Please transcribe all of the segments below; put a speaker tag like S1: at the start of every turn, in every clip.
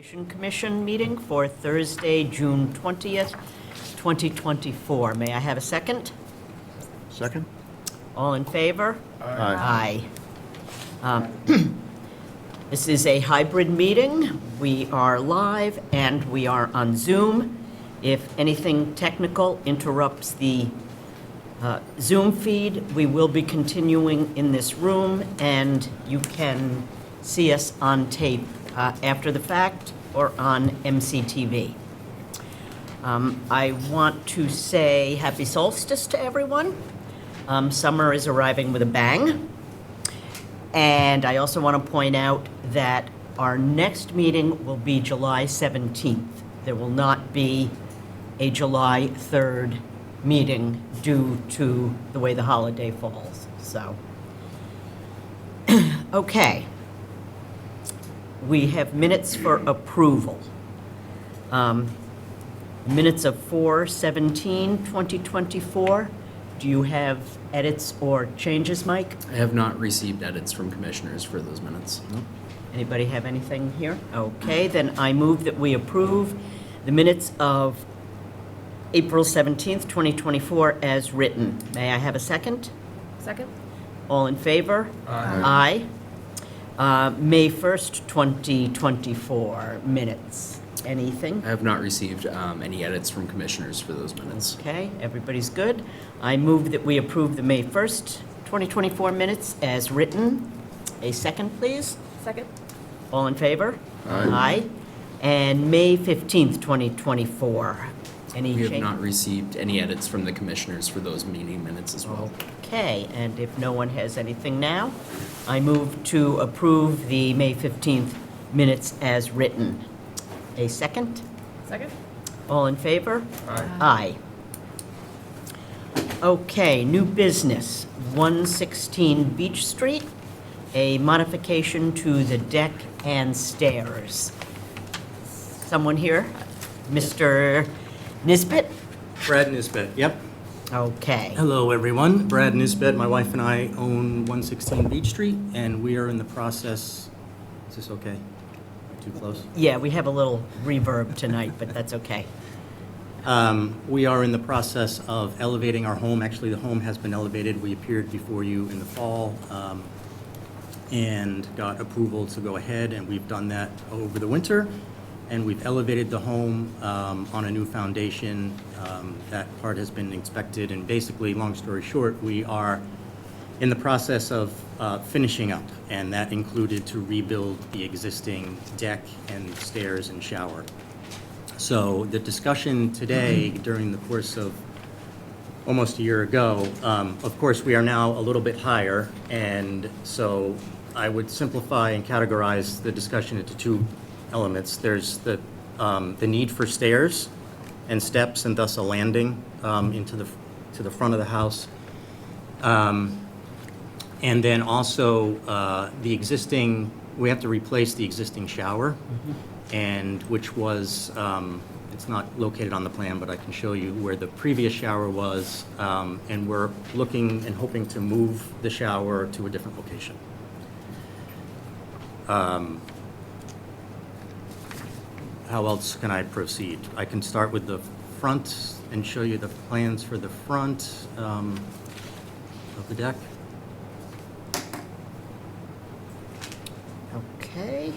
S1: Commission meeting for Thursday, June 20th, 2024. May I have a second?
S2: Second?
S1: All in favor?
S2: Aye.
S1: Aye. This is a hybrid meeting. We are live and we are on Zoom. If anything technical interrupts the Zoom feed, we will be continuing in this room, and you can see us on tape after the fact or on MCTV. I want to say happy solstice to everyone. Summer is arriving with a bang. And I also want to point out that our next meeting will be July 17th. There will not be a July 3rd meeting due to the way the holiday falls. So, okay. We have minutes for approval. Minutes of 4/17/2024. Do you have edits or changes, Mike?
S3: I have not received edits from commissioners for those minutes.
S1: Anybody have anything here? Okay, then I move that we approve the minutes of April 17th, 2024 as written. May I have a second?
S4: Second?
S1: All in favor? Aye. May 1st, 2024 minutes. Anything?
S3: I have not received any edits from commissioners for those minutes.
S1: Okay, everybody's good. I move that we approve the May 1st, 2024 minutes as written. A second, please.
S4: Second?
S1: All in favor?
S2: Aye.
S1: And May 15th, 2024. Any
S3: We have
S1: change?
S3: not received any edits from the commissioners for those meeting minutes as well.
S1: Okay, and if no one has anything now, I move to approve the May 15th minutes as written. A second?
S4: Second?
S1: All in favor? Aye. Okay, new business, 116 Beach Street, a modification to the deck and stairs. Someone here? Mr. Nisbet?
S5: Brad Nisbet, yep.
S1: Okay.
S5: Hello, everyone. Brad Nisbet, my wife and I own 116 Beach Street, and we are in the process, is this okay? Too close?
S1: Yeah, we have a little reverb tonight, but that's okay.
S5: We are in the process of elevating our home. Actually, the home has been elevated. We appeared before you in the fall and got approval to go ahead, and we've done that over the winter. And we've elevated the home on a new foundation. That part has been inspected, and basically, long story short, we are in the process of finishing up, and that included to rebuild the existing deck and stairs and shower. So the discussion today, during the course of almost a year ago, of course, we are now a little bit higher, and so I would simplify and categorize the discussion into two elements. There's the need for stairs and steps, and thus a landing to the front of the house. And then also the existing, we have to replace the existing shower, and which was, it's not located on the plan, but I can show you where the previous shower was, and we're looking and hoping to move the shower to a different location. How else can I proceed? I can start with the front and show you the plans for the front of the deck.
S1: Okay.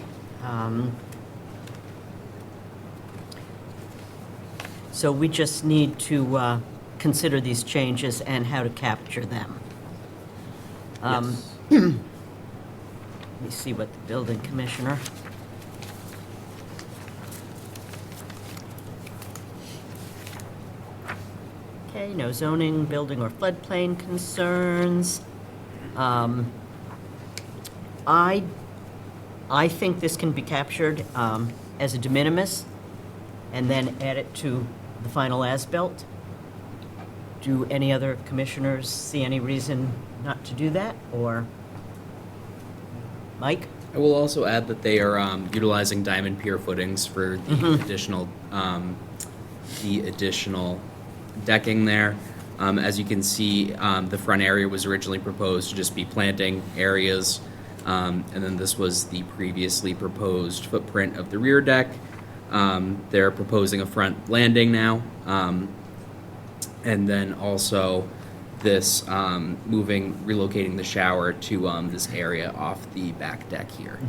S1: So we just need to consider these changes and how to capture them.
S5: Yes.
S1: Let me see what the building commissioner. Okay, no zoning, building, or floodplain concerns. I think this can be captured as a de minimis and then add it to the final as-built. Do any other commissioners see any reason not to do that, or? Mike?
S3: I will also add that they are utilizing diamond pier footings for the additional decking there. As you can see, the front area was originally proposed to just be planting areas And then this was the previously proposed footprint of the rear deck. They're proposing a front landing now. And then also this relocating the shower to this area off the back deck here.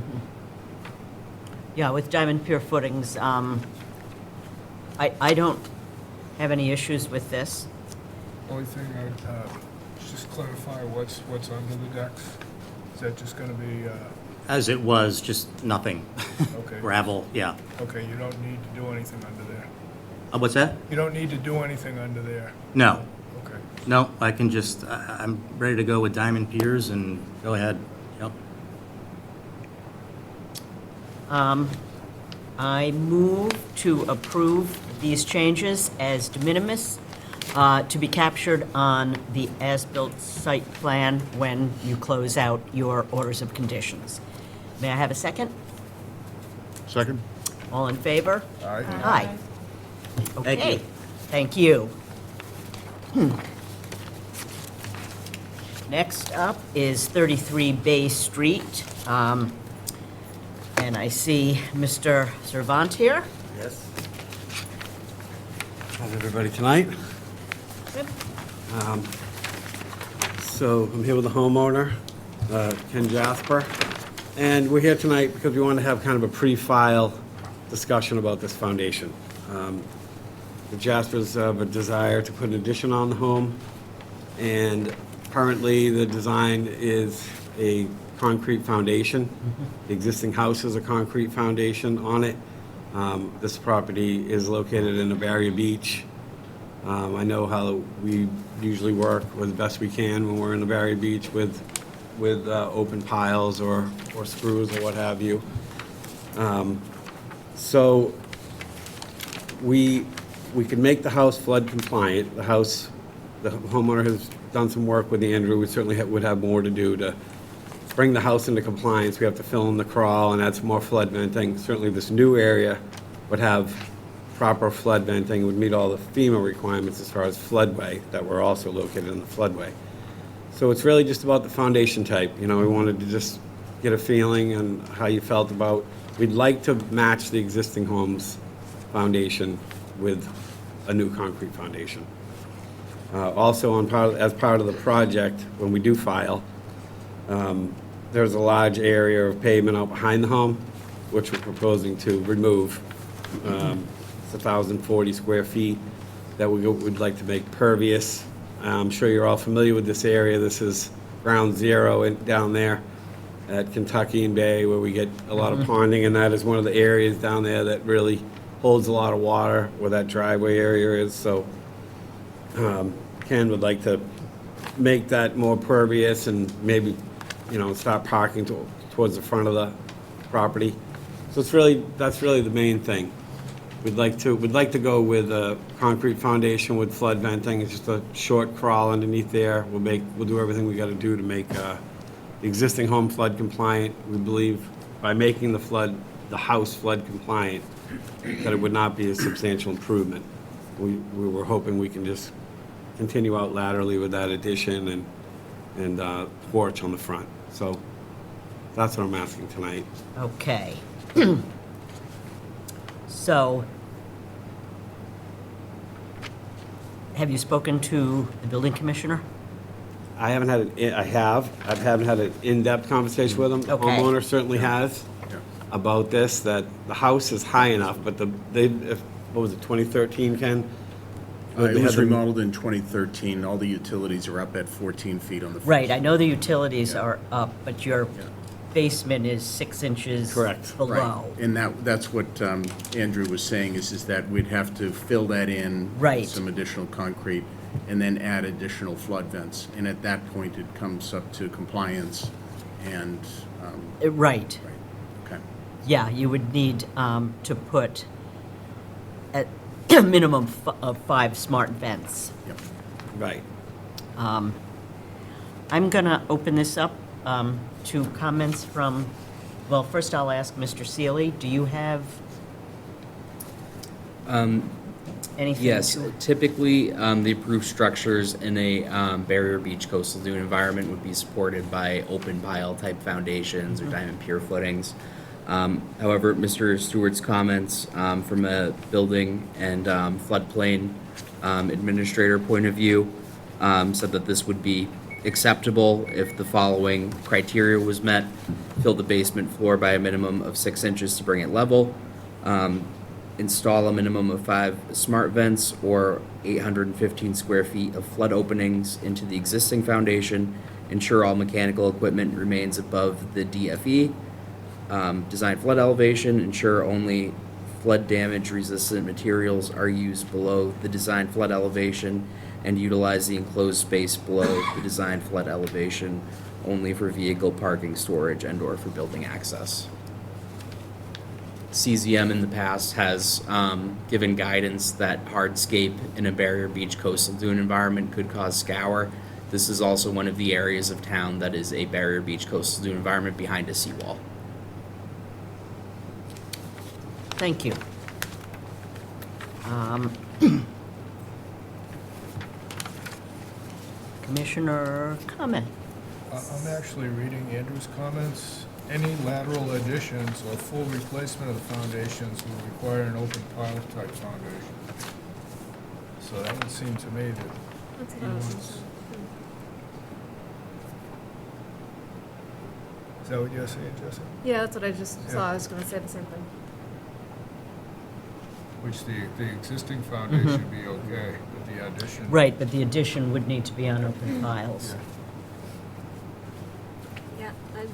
S1: Yeah, with diamond pier footings, I don't have any issues with this.
S4: Only thing I'd just clarify what's under the decks. Is that just going to be,
S5: As it was, just nothing.
S4: okay.
S5: Gravel, yeah.
S4: Okay, you don't need to do anything under there.
S5: What's that?
S4: You don't need to do anything under there.
S5: No,
S4: Okay.
S5: no, I can just, I'm ready to go with diamond piers and go ahead. Yep.
S1: I move to approve these changes as de minimis to be captured on the as-built site plan when you close out your orders of conditions. May I have a second?
S2: Second?
S1: All in favor?
S4: Aye.
S1: Aye.
S5: Thank you.
S1: Okay, thank you. Next up is 33 Bay Street. And I see Mr. Servant here.
S6: Yes. How's everybody tonight?
S1: Good.
S6: So I'm here with the homeowner, Ken Jasper, and we're here tonight because we want to have kind of a pre-file discussion about this foundation. The Jaspers have a desire to put an addition on the home, and currently the design is a concrete foundation. The existing house is a concrete foundation on it. This property is located in a barrier beach. I know how we usually work as best we can when we're in the barrier beach with open piles or screws or what have you. So we can make the house flood compliant. The homeowner has done some work with Andrew. We certainly would have more to do to bring the house into compliance. We have to fill in the crawl and add some more flood venting. Certainly this new area would have proper flood venting, would meet all the FEMA requirements as far as floodway, that we're also located in the floodway. So it's really just about the foundation type. You know, we wanted to just get a feeling on how you felt about, we'd like to match the existing home's foundation with a new concrete foundation. Also, as part of the project, when we do file, there's a large area of pavement out behind the home, which we're proposing to remove. It's 1,040 square feet that we'd like to make pervious. I'm sure you're all familiar with this area. This is ground zero down there at Kentucky and Bay, where we get a lot of ponding, and that is one of the areas down there that really holds a lot of water, where that driveway area is. So Ken would like to make that more pervious and maybe, start parking towards the front of the property. So that's really the main thing. We'd like to go with a concrete foundation with flood venting. It's just a short crawl underneath there. We'll do everything we got to do to make the existing home flood compliant. We believe by making the house flood compliant, that it would not be a substantial improvement. We were hoping we can just continue out laterally with that addition and porch on the front. So that's what I'm asking tonight.
S1: Okay. So, have you spoken to the building commissioner?
S6: I haven't had an in-depth conversation with them. The
S1: Okay.
S6: homeowner certainly has about this, that the house is high enough, but what was it, 2013, Ken?
S2: It was remodeled in 2013. All the utilities are up at 14 feet on the front.
S1: Right, I know the utilities are up, but your basement is 6 inches
S6: Correct.
S1: below.
S2: And that's what Andrew was saying, is that we'd have to fill that in.
S1: Right.
S2: With some additional concrete and then add additional flood vents. And at that point, it comes up to compliance and,
S1: Right.
S2: right, okay.
S1: Yeah, you would need to put a minimum of 5 smart vents.
S2: Yep.
S6: Right.
S1: I'm going to open this up to comments from, well, first I'll ask Mr. Seeley, do you have, anything?
S3: Yes,
S1: to-
S3: typically, the approved structures in a barrier beach coastal dune environment would be supported by open pile type foundations or diamond pier footings. However, Mr. Stewart's comments from a building and floodplain administrator point of view said that this would be acceptable if the following criteria was met: fill the basement floor by a minimum of 6 inches to bring it level, install a minimum of 5 smart vents or 815 square feet of flood openings into the existing foundation, ensure all mechanical equipment remains above the DFE, design flood elevation, ensure only flood damage resistant materials are used below the design flood elevation, and utilize the enclosed space below the design flood elevation only for vehicle parking, storage, and/or for building access. CZM in the past has given guidance that hardscape in a barrier beach coastal dune environment could cause scour. This is also one of the areas of town that is a barrier beach coastal dune environment behind a seawall.
S1: Thank you. Commissioner comment?
S4: I'm actually reading Andrew's comments. Any lateral additions or full replacement of the foundations will require an open pile type foundation. So that would seem to me that
S7: That's
S4: he
S7: what I was
S4: wants.
S7: thinking.
S4: Is that what you're saying, Jesse?
S7: Yeah, that's what I just
S4: Yeah.
S7: saw. I was gonna say the same thing.
S4: Which the existing foundation would be okay, but the addition.
S1: Right, but the addition would need to be on open piles.
S4: Yeah.
S7: Yeah, I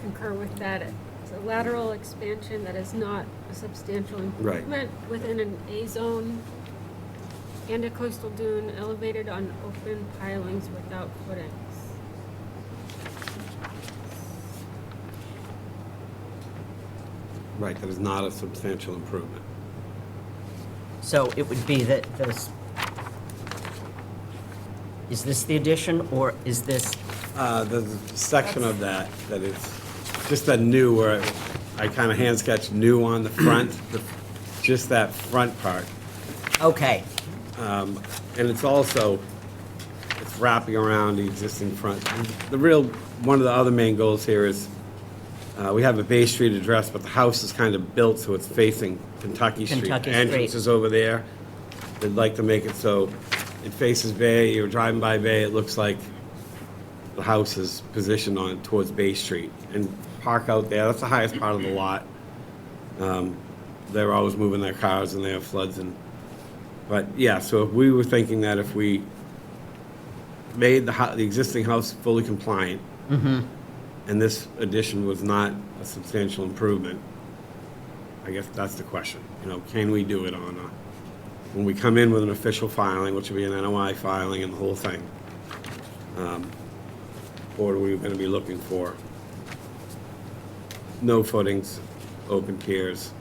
S7: concur with that. It's a lateral expansion that is not a substantial improvement within an A zone and a coastal dune elevated on open pilings without footings.
S6: Right, that is not a substantial improvement.
S1: So it would be that this, is this the addition, or is this,
S6: There's a section of that is just a new, where I kind of hand sketched new on the front, just that front part.
S1: okay,
S6: And it's also, it's wrapping around the existing front. The real, one of the other main goals here is, we have a Bay Street address, but the house is kind of built so it's facing Kentucky Street.
S1: Kentucky
S6: Entrance
S1: Street.
S6: is over there. They'd like to make it so it faces Bay, you're driving by Bay, it looks like the house is positioned on, towards Bay Street. And park out there, that's the highest part of the lot. They're always moving their cars and they have floods and, but yeah, so if we were thinking that if we made the existing house fully compliant, and this addition was not a substantial improvement, I guess that's the question. You know, can we do it on a, when we come in with an official filing, which will be an NOI filing and the whole thing? Or are we gonna be looking for no footings, open piers?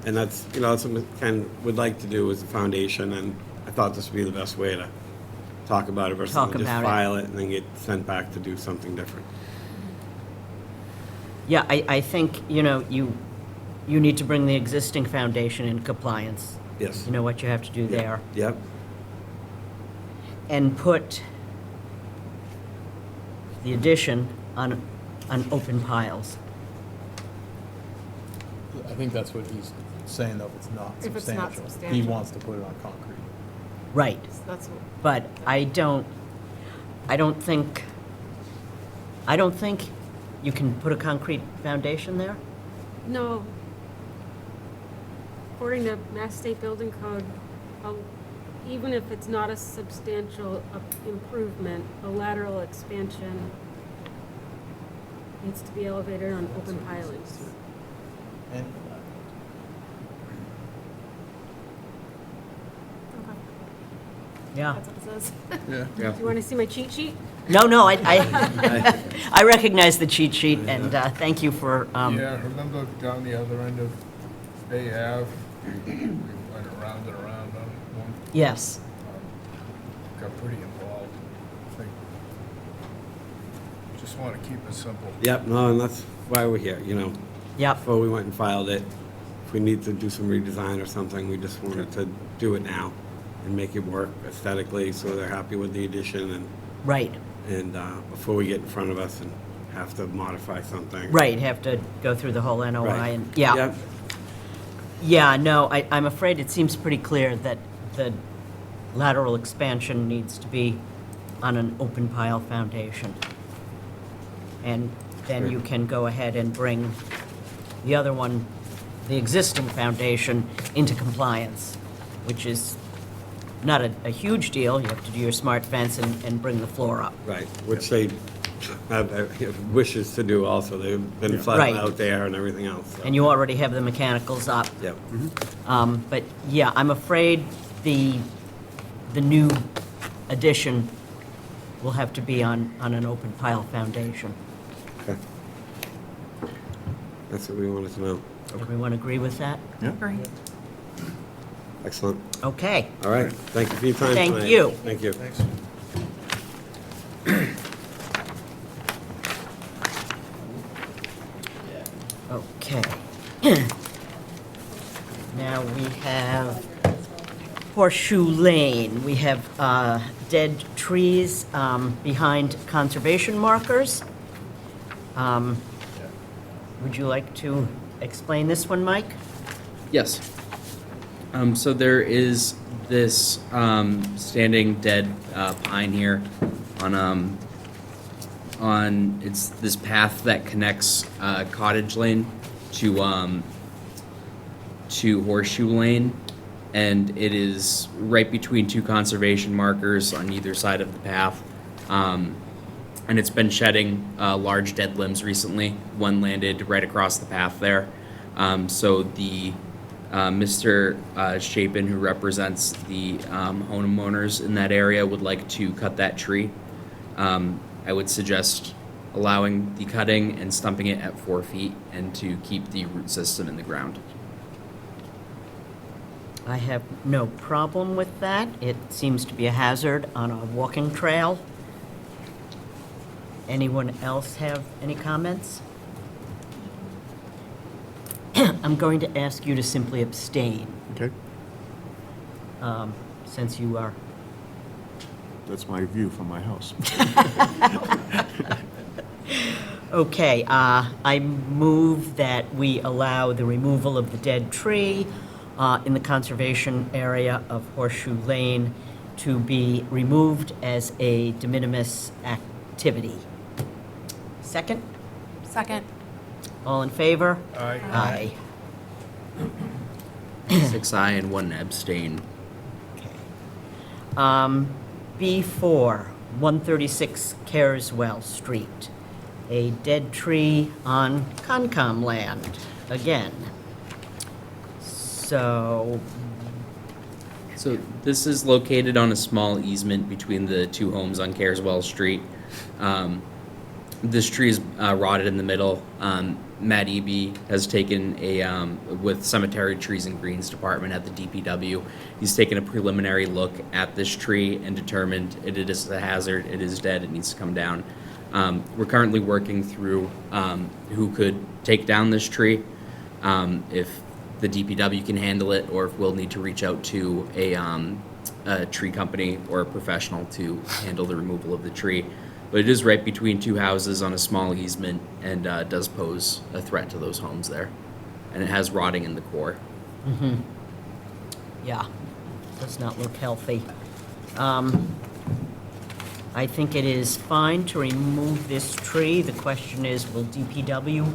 S6: And that's, you know, that's what Ken would like to do as a foundation, and I thought this would be the best way to talk about it versus
S1: Talk
S6: just
S1: about it.
S6: file it and then get sent back to do something different.
S1: yeah, I think, you know, you need to bring the existing foundation in compliance.
S6: Yes.
S1: You know what you have to do there.
S6: Yep.
S1: And put the addition on open piles.
S8: I think that's what he's saying, though,
S7: If it's not
S8: He
S7: substantial.
S8: wants to put it on concrete.
S1: Right,
S7: That's what.
S1: but I don't think you can put a concrete foundation there?
S7: No. According to Mass State Building Code, even if it's not a substantial improvement, a lateral expansion needs to be elevated on open pilings.
S8: And
S7: Okay,
S1: Yeah.
S7: that's what it says.
S4: Yeah.
S3: Yeah.
S7: Do you want to see my cheat sheet?
S1: No, I recognize the cheat sheet, and thank you for,
S4: Yeah, remember down the other end of Bay Ave, we went around and around on one,
S1: yes.
S4: got pretty involved. I think, just want to keep it simple.
S6: Yep, no, and that's why we're here, you know.
S1: Yep,
S6: Before we went and filed it, if we need to do some redesign or something, we just wanted to do it now and make it work aesthetically, so they're happy with the addition
S1: Right,
S6: and before we get in front of us and have to modify something.
S1: right, have to go through the whole NOI
S6: Right.
S1: and, yeah.
S6: Yep.
S1: Yeah, no, I'm afraid it seems pretty clear that the lateral expansion needs to be on an open pile foundation. And then you can go ahead and bring the other one, the existing foundation, into compliance, which is not a huge deal. You have to do your smart fence and bring the floor up.
S6: Right, which they have wishes to do also. They've been
S2: Yeah.
S6: flooded
S1: Right.
S6: out there and everything else. so.
S1: And you already have the mechanicals up.
S6: Yep.
S1: But yeah, I'm afraid the new addition will have to be on an open pile foundation.
S6: Okay. That's what we wanted to know.
S1: Everyone agree with that?
S9: Great.
S6: Excellent.
S1: Okay.
S6: All right, thank you for your time
S1: Thank
S6: tonight.
S1: you.
S6: Thank you.
S4: Thanks.
S1: Okay. Now we have Horseshoe Lane. We have dead trees behind conservation markers. Would you like to explain this one, Mike?
S3: Yes. So there is this standing dead pine here on it's this path that connects Cottage Lane to Horseshoe Lane, and it is right between two conservation markers on either side of the path. And it's been shedding large dead limbs recently. One landed right across the path there. So the Mr. Chapin, who represents the homeowners in that area, would like to cut that tree. I would suggest allowing the cutting and stumping it at 4 feet and to keep the root system in the ground.
S1: I have no problem with that. It seems to be a hazard on a walking trail. Anyone else have any comments? I'm going to ask you to simply abstain,
S2: Okay,
S1: since you are...
S2: that's my view from my house.
S1: Okay, I move that we allow the removal of the dead tree in the conservation area of Horseshoe Lane to be removed as a de minimis activity. Second?
S9: Second.
S1: All in favor?
S4: Aye.
S1: Aye.
S3: 6 aye and 1 abstain.
S1: B4, 136 Careswell Street. A dead tree on Concom land, again. So,
S3: So this is located on a small easement between the two homes on Careswell Street. This tree is rotted in the middle. Matt Eby has taken with Cemetery Trees and Greens Department at the DPW, he's taken a preliminary look at this tree and determined it is a hazard, it is dead, it needs to come down. We're currently working through who could take down this tree, if the DPW can handle it, or if we'll need to reach out to a tree company or a professional to handle the removal of the tree. But it is right between two houses on a small easement and does pose a threat to those homes there. And it has rotting in the core.
S1: yeah, does not look healthy. I think it is fine to remove this tree. The question is, will DPW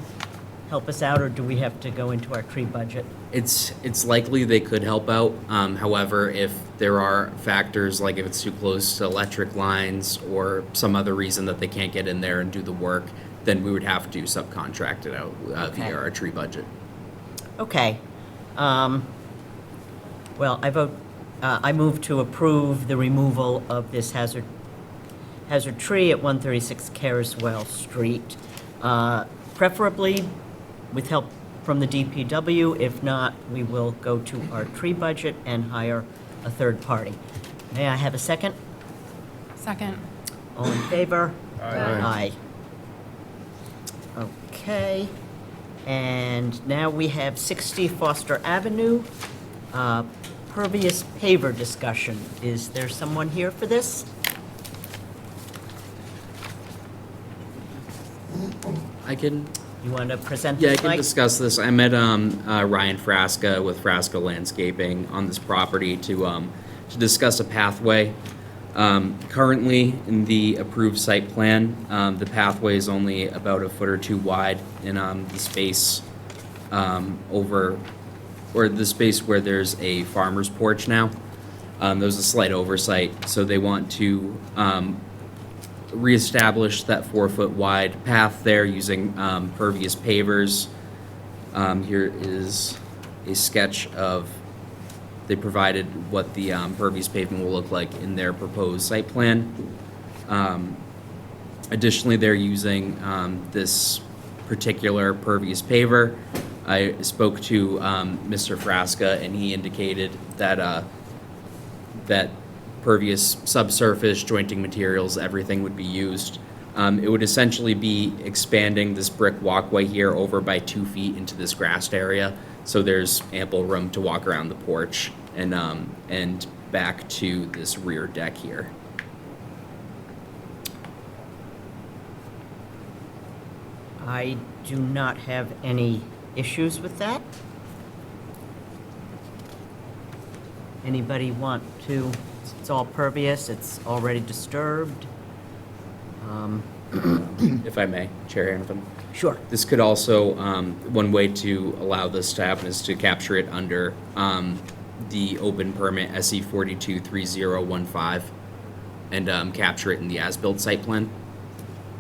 S1: help us out, or do we have to go into our tree budget?
S3: It's likely they could help out. However, if there are factors like if it's too close to electric lines or some other reason that they can't get in there and do the work, then we would have to subcontract it out
S1: Okay.
S3: via our tree budget.
S1: Okay. Well, I move to approve the removal of this hazard tree at 136 Careswell Street, preferably with help from the DPW. If not, we will go to our tree budget and hire a third party. May I have a second?
S9: Second.
S1: All in favor?
S4: Aye.
S1: Aye. Okay. And now we have 60 Foster Avenue, pervious paver discussion. Is there someone here for this?
S3: I can,
S1: You want to present
S3: yeah, I
S1: this,
S3: can
S1: Mike?
S3: discuss this. I met Ryan Frasca with Frasca Landscaping on this property to discuss a pathway. Currently, in the approved site plan, the pathway is only about a foot or two wide in the space the space where there's a farmer's porch now. There's a slight oversight, so they want to reestablish that 4-foot wide path there using pervious pavers. Here is a sketch of, they provided what the pervious pavement will look like in their proposed site plan. Additionally, they're using this particular pervious paver. I spoke to Mr. Frasca, and he indicated that that pervious subsurface jointing materials, everything would be used. It would essentially be expanding this brick walkway here over by 2 feet into this grassed area, so there's ample room to walk around the porch and back to this rear deck here.
S1: I do not have any issues with that. Anybody want to, it's all pervious, it's already disturbed.
S3: If I may, Chair Hanifin.
S1: Sure.
S3: This could also, one way to allow this to happen is to capture it under the open permit SE 423015 and capture it in the as-built site plan.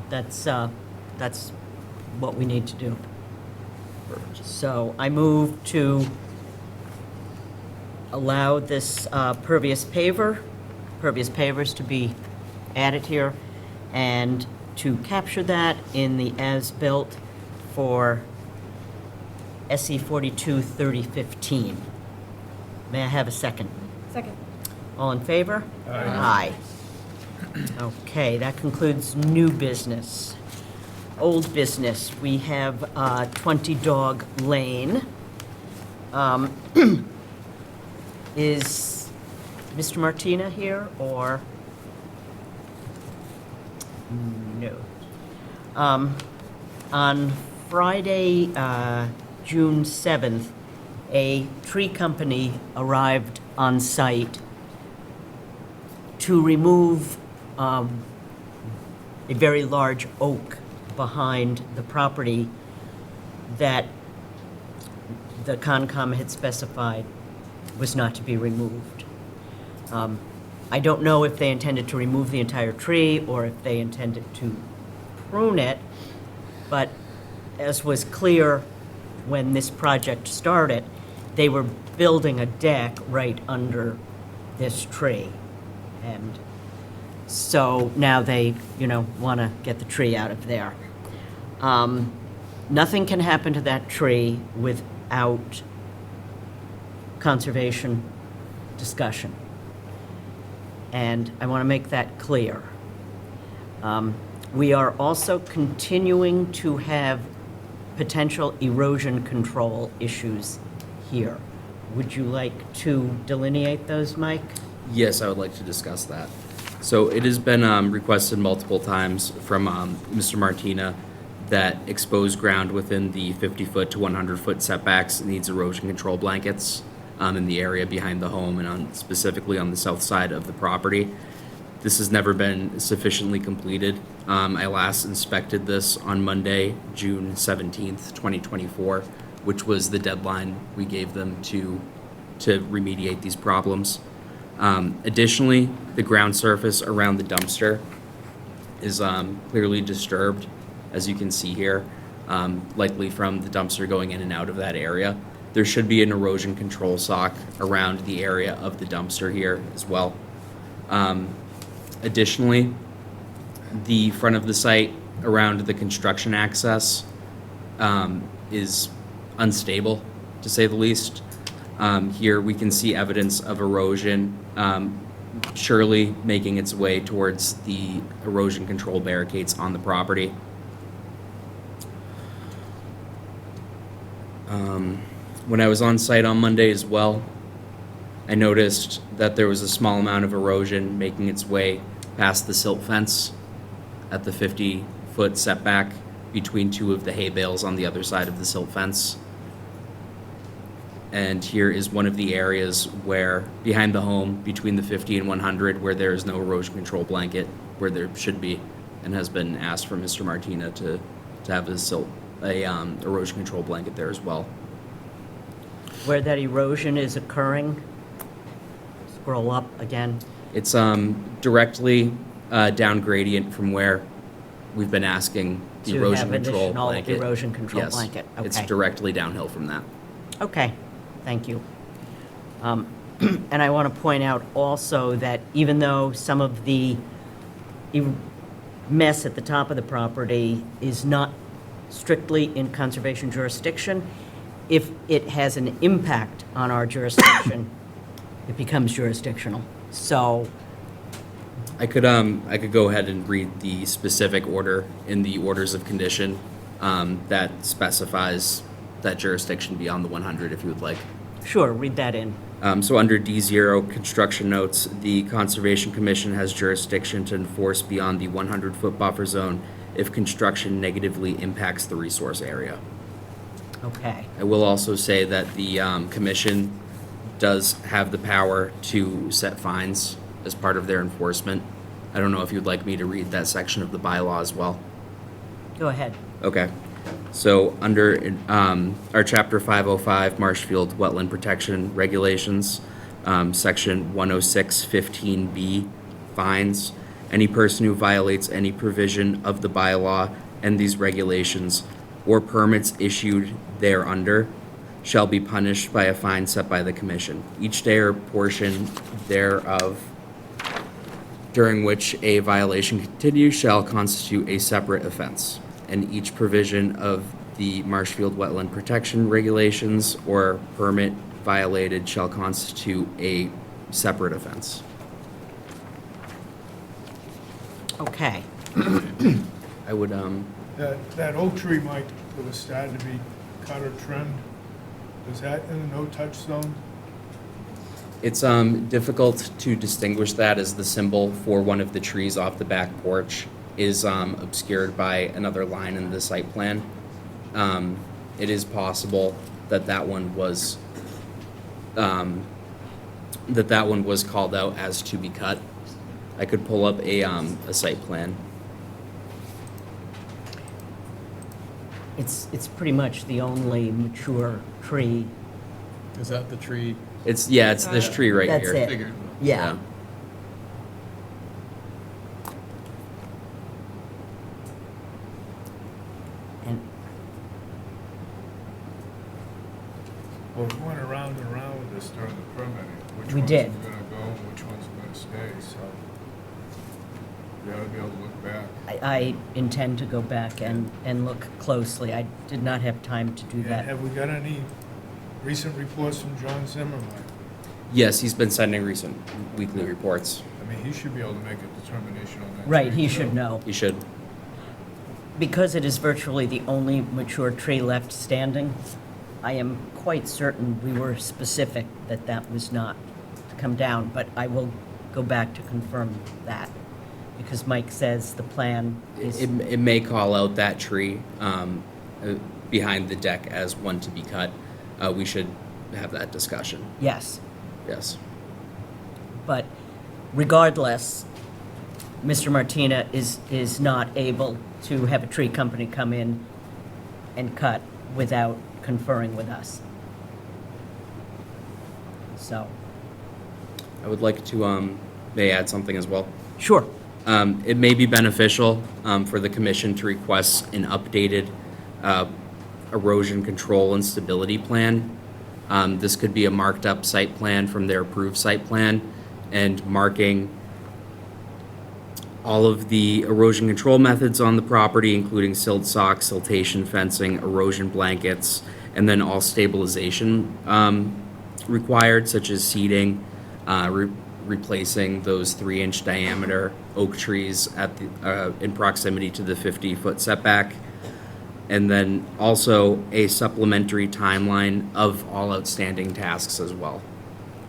S1: That's what we need to do. So I move to allow this pervious pavers to be added here, and to capture that in the as-built for SE 423015. May I have a second?
S7: Second.
S1: All in favor? Aye. Okay, that concludes new business. Old business, we have 20 Dog Lane. Is Mr. Martina here, or? No. On Friday, June 7th, a tree company arrived on site to remove a very large oak behind the property that the Concom had specified was not to be removed. I don't know if they intended to remove the entire tree or if they intended to prune it, but as was clear when this project started, they were building a deck right under this tree. And so now they, want to get the tree out of there. Nothing can happen to that tree without conservation discussion. And I want to make that clear. We are also continuing to have potential erosion control issues here. Would you like to delineate those, Mike?
S3: Yes, I would like to discuss that. So it has been requested multiple times from Mr. Martina that exposed ground within the 50-foot to 100-foot setbacks needs erosion control blankets in the area behind the home and specifically on the south side of the property. This has never been sufficiently completed. I last inspected this on Monday, June 17th, 2024, which was the deadline we gave them to remediate these problems. Additionally, the ground surface around the dumpster is clearly disturbed, as you can see here, likely from the dumpster going in and out of that area. There should be an erosion control sock around the area of the dumpster here as well. Additionally, the front of the site around the construction access is unstable, to say the least. Here we can see evidence of erosion, surely making its way towards the erosion control barricades on the property. When I was on site on Monday as well, I noticed that there was a small amount of erosion making its way past the silt fence at the 50-foot setback between two of the hay bales on the other side of the silt fence. And here is one of the areas where, behind the home, between the 50 and 100, where there is no erosion control blanket, where there should be, and has been asked for Mr. Martina to have a erosion control blanket there as well.
S1: Where that erosion is occurring, scroll up again.
S3: It's directly down gradient from where we've been asking the
S1: To
S3: erosion
S1: have
S3: control
S1: additional
S3: blanket.
S1: erosion control
S3: Yes,
S1: blanket,
S3: it's
S1: okay.
S3: directly downhill from that.
S1: Okay, thank you. And I want to point out also that even though some of the mess at the top of the property is not strictly in conservation jurisdiction, if it has an impact on our jurisdiction, it becomes jurisdictional. So,
S3: I could go ahead and read the specific order in the orders of condition that specifies that jurisdiction beyond the 100 if you would like.
S1: sure, read that in.
S3: So under D0 construction notes, the Conservation Commission has jurisdiction to enforce beyond the 100-foot buffer zone if construction negatively impacts the resource area.
S1: Okay,
S3: I will also say that the commission does have the power to set fines as part of their enforcement. I don't know if you'd like me to read that section of the bylaw as well.
S1: go ahead.
S3: Okay. So under our Chapter 505 Marshfield Wetland Protection Regulations, Section 106-15B, fines. Any person who violates any provision of the bylaw and these regulations or permits issued thereunder shall be punished by a fine set by the commission. Each day or portion thereof during which a violation continues shall constitute a separate offense, and each provision of the Marshfield Wetland Protection Regulations or permit violated shall constitute a separate offense.
S1: Okay,
S3: I would,
S4: That oak tree, Mike, that was starting to be cut or trimmed, is that in a no-touch zone?
S3: it's difficult to distinguish that as the symbol for one of the trees off the back porch is obscured by another line in the site plan. It is possible that that one was called out as to be cut. I could pull up a site plan.
S1: it's pretty much the only mature tree.
S8: Is that the tree?
S3: It's this tree right
S1: That's
S3: here.
S1: it.
S8: Figured.
S1: Yeah. And
S4: Well, we went around and around with this during the permitting. Which
S1: We
S4: ones
S1: did.
S4: are gonna go, and which ones are gonna stay, so we ought to be able to look back.
S1: I intend to go back and look closely. I did not have time to do
S4: And
S1: that.
S4: have we got any recent reports from John Zimmerman?
S3: Yes, he's been sending recent weekly reports.
S4: I mean, he should be able to make a determination on that.
S1: Right,
S4: tree,
S1: he
S4: too.
S1: should know.
S3: He should.
S1: Because it is virtually the only mature tree left standing, I am quite certain we were specific that that was not to come down, but I will go back to confirm that, because Mike says the plan is,
S3: It may call out that tree behind the deck as one to be cut. We should have that discussion.
S1: yes.
S3: Yes.
S1: But regardless, Mr. Martina is not able to have a tree company come in and cut without conferring with us. So,
S3: I would like to may I add something as well.
S1: sure.
S3: It may be beneficial for the commission to request an updated erosion control and stability plan. This could be a marked up site plan from their approved site plan and marking all of the erosion control methods on the property, including silt socks, siltation fencing, erosion blankets, and then all stabilization required, such as seeding, replacing those 3-inch diameter oak trees at the in proximity to the 50-foot setback. And then also a supplementary timeline of all outstanding tasks as well.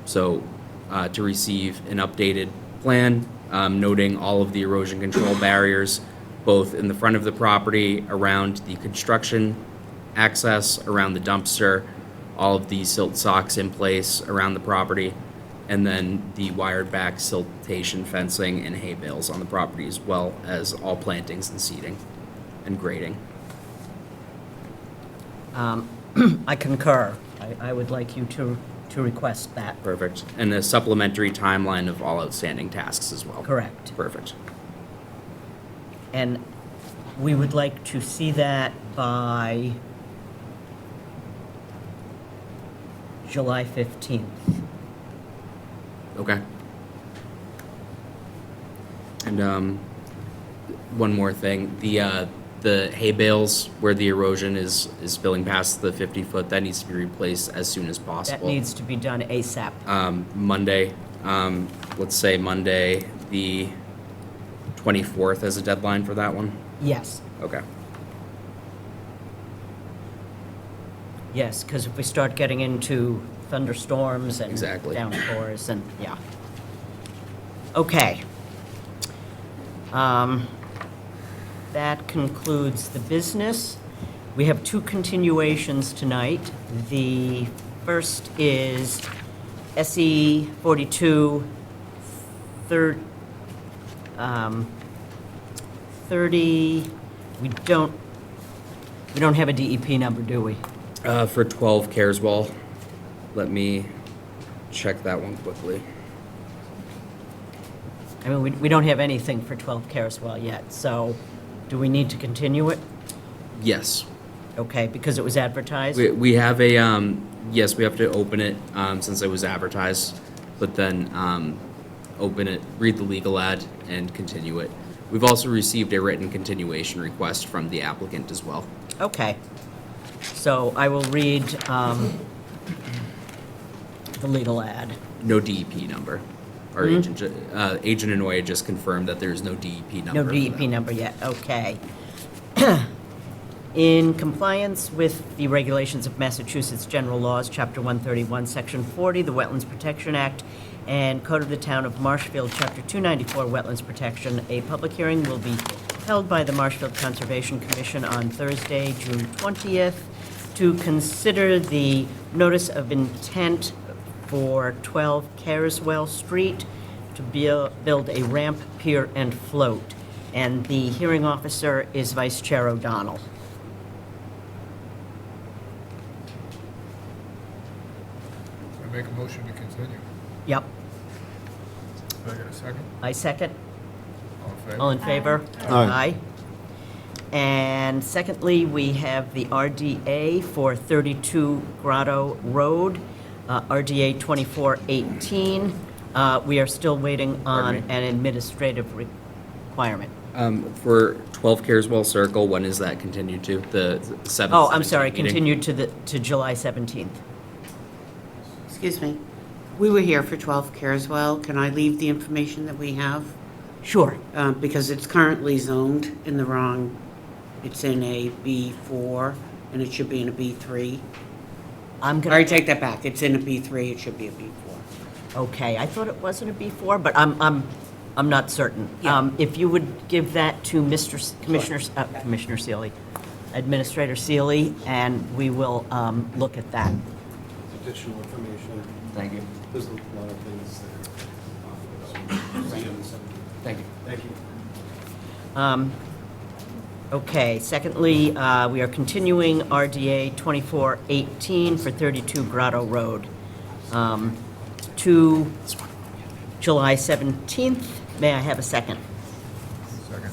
S3: So to receive an updated plan noting all of the erosion control barriers, both in the front of the property, around the construction access, around the dumpster, all of the silt socks in place around the property, and then the wired back siltation fencing and hay bales on the property, as well as all plantings and seeding and grading.
S1: I concur. I would like you to request that.
S3: Perfect. And a supplementary timeline of all outstanding tasks as well.
S1: Correct.
S3: Perfect.
S1: And we would like to see that by July 15th.
S3: Okay. And one more thing, the hay bales where the erosion is spilling past the 50-foot, that needs to be replaced as soon as
S1: That
S3: possible.
S1: needs to be done ASAP.
S3: Monday, let's say Monday, the 24th as a deadline for that one?
S1: Yes,
S3: Okay.
S1: yes, because if we start getting into thunderstorms and
S3: Exactly.
S1: downpours and, yeah. Okay. That concludes the business. We have two continuations tonight. The first is SE 42 30, we don't have a DEP number, do we?
S3: For 12 Careswell, let me check that one quickly.
S1: I mean, we don't have anything for 12 Careswell yet, so do we need to continue it?
S3: Yes.
S1: Okay, because it was advertised?
S3: We have a, yes, we have to open it, since it was advertised, but then, open it, read the legal ad, and continue it. We've also received a written continuation request from the applicant as well.
S1: Okay. So I will read the legal ad.
S3: No DEP number. Our agent Inouye just confirmed that there's no DEP number.
S1: No
S3: for
S1: DEP
S3: that.
S1: number yet, okay. In compliance with the regulations of Massachusetts General Laws, Chapter 131, Section 40, the Wetlands Protection Act, and Code of the Town of Marshfield, Chapter 294, Wetlands Protection, a public hearing will be held by the Marshfield Conservation Commission on Thursday, June 20th, to consider the notice of intent for 12 Careswell Street to build a ramp, pier, and float. And the hearing officer is Vice Chair O'Donnell.
S4: I make a motion to continue.
S1: Yep,
S4: Do I get a second?
S1: I second.
S4: All in favor?
S1: All in favor? Aye. And secondly, we have the RDA for 32 Grotto Road, RDA 2418. We are still waiting on
S3: Pardon me?
S1: an administrative requirement.
S3: For 12 Careswell Circle, when is that continued to? The 7th?
S1: Oh, I'm sorry,
S3: 17th meeting?
S1: continued to July 17th.
S10: Excuse me. We were here for 12 Careswell. Can I leave the information that we have?
S1: Sure.
S10: Because it's currently zoned in the wrong, it's in a B4, and it should be in a B3.
S1: I'm
S10: Or I
S1: gonna,
S10: take that back. It's in a B3, it should be a B4.
S1: okay, I thought it wasn't a B4, but I'm not certain.
S10: Yeah.
S1: If you would give that to Commissioner Sealy, Administrator Sealy, and we will look at that.
S6: Additional information.
S3: Thank you.
S6: There's a lot of things that
S3: Thank you.
S6: Thank you.
S1: Okay, secondly, we are continuing RDA 2418 for 32 Grotto Road to July 17th. May I have a second?
S4: Second.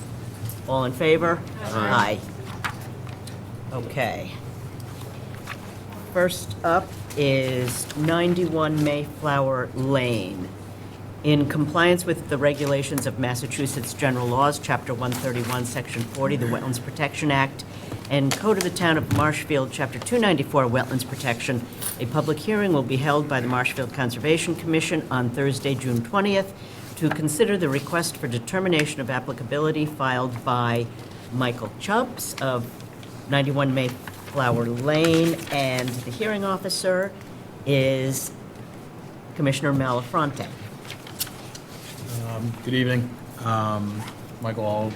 S1: All in favor? Aye. Okay. First up is 91 Mayflower Lane. In compliance with the regulations of Massachusetts General Laws, Chapter 131, Section 40, the Wetlands Protection Act, and Code of the Town of Marshfield, Chapter 294, Wetlands Protection, a public hearing will be held by the Marshfield Conservation Commission on Thursday, June 20th, to consider the request for determination of applicability filed by Michael Chubbs of 91 Mayflower Lane, and the hearing officer is Commissioner Malafronte.
S8: Good evening. Michael, all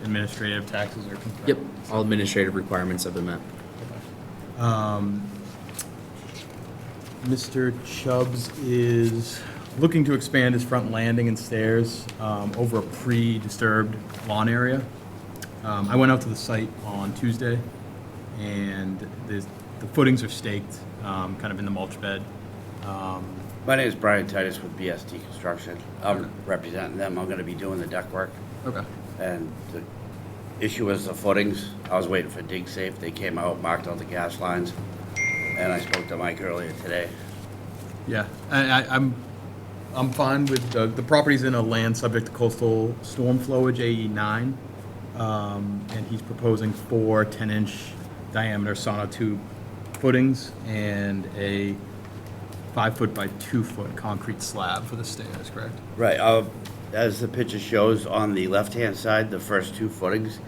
S8: administrative taxes are confirmed.
S3: Yep, all administrative requirements have been met.
S8: Mr. Chubbs is looking to expand his front landing and stairs over a pre-disturbed lawn area. I went out to the site on Tuesday, and the footings are staked, kind of in the mulch bed.
S11: My name is Brian Titus with BST Construction. I'm representing them. I'm going to be doing the deck work.
S8: Okay.
S11: And the issue was the footings. I was waiting for dig safe. They came out, marked out the gas lines, and I spoke to Mike earlier today.
S8: Yeah, I'm fine with the property's in a land subject to coastal storm flowage, AE9, and he's proposing 4 10-inch diameter sonotube footings and a 5-foot by 2-foot concrete slab for the stairs, correct?
S11: Right. As the picture shows, on the left-hand side, the first 2 footings,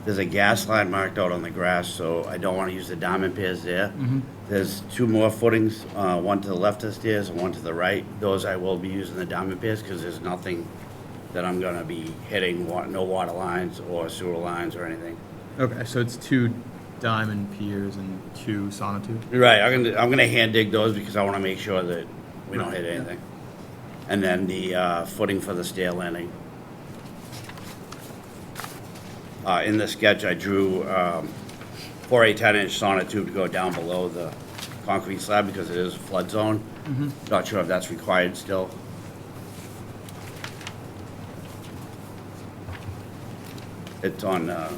S11: there's a gas line marked out on the grass, so I don't want to use the diamond piers there. There's 2 more footings, one to the left of the stairs and one to the right. Those I will be using the diamond piers because there's nothing that I'm going to be hitting, no water lines or sewer lines or anything.
S8: Okay, so it's 2 diamond piers and 2 sonotube?
S11: Right. I'm gonna hand dig those because I want to make sure that we don't hit anything. And then the footing for the stair landing. In the sketch, I drew for a 10-inch sonotube to go down below the concrete slab because it is a flood zone. Not sure if that's required still. It's on the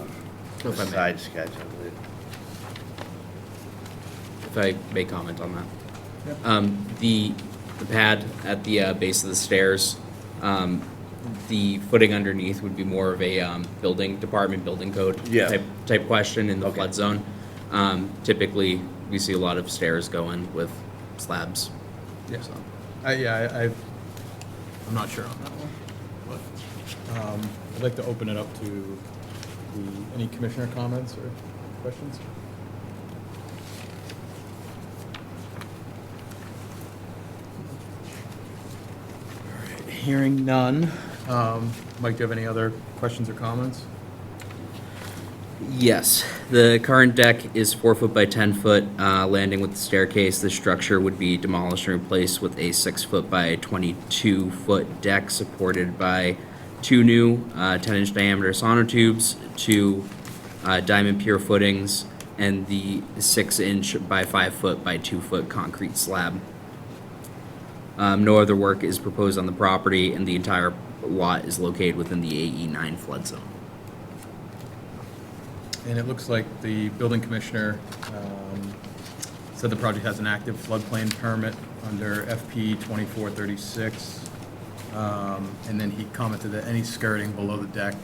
S3: If I may.
S11: side sketch, I believe.
S3: If I may comment on that. The pad at the base of the stairs, the footing underneath would be more of a building department, building code
S11: Yeah.
S3: type question in the
S11: Okay.
S3: flood zone. Typically, we see a lot of stairs going with slabs.
S8: Yeah.
S3: So,
S8: I'm not sure on that one, but I'd like to open it up to any commissioner comments or questions? All right, hearing none. Mike, do you have any other questions or comments?
S3: Yes, the current deck is 4 foot by 10 foot, landing with the staircase. The structure would be demolished and replaced with a 6 foot by 22 foot deck supported by 2 new 10-inch diameter sonotubes, 2 diamond pier footings, and the 6-inch by 5 foot by 2 foot concrete slab. No other work is proposed on the property, and the entire lot is located within the AE9 flood zone.
S8: And it looks like the building commissioner said the project has an active floodplain permit under FP 2436. And then he commented that any skirting below the deck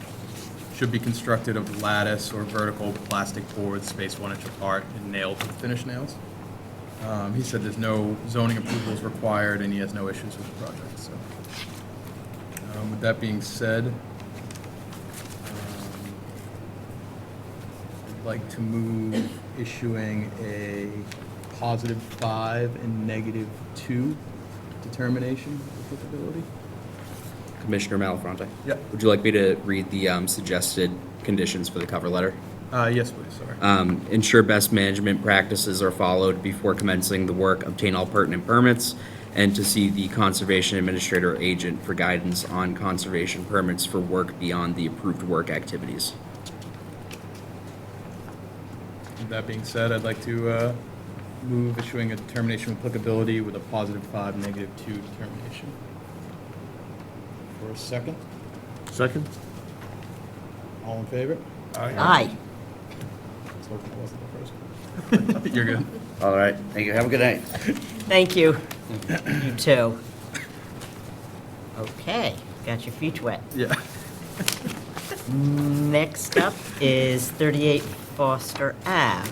S8: should be constructed of lattice or vertical plastic boards spaced 1 inch apart and nailed with finish nails. He said there's no zoning approvals required and he has no issues with the project, so. With that being said, I'd like to move issuing a +5 and -2 determination of applicability.
S3: Commissioner Malafronte?
S8: Yep.
S3: Would you like me to read the suggested conditions for the cover letter?
S8: Yes, please, sorry.
S3: Ensure best management practices are followed before commencing the work, obtain all pertinent permits, and to see the conservation administrator or agent for guidance on conservation permits for work beyond the approved work activities.
S8: With that being said, I'd like to move issuing a determination of applicability with a +5, -2 determination. For a second?
S6: Second?
S8: All in favor?
S1: Aye.
S8: Let's hope it wasn't the first one. You're good.
S11: All right. Thank you. Have a good night.
S1: Thank you. You too. Okay, got your feet wet.
S8: Yeah.
S1: Next up is 38 Foster Ave.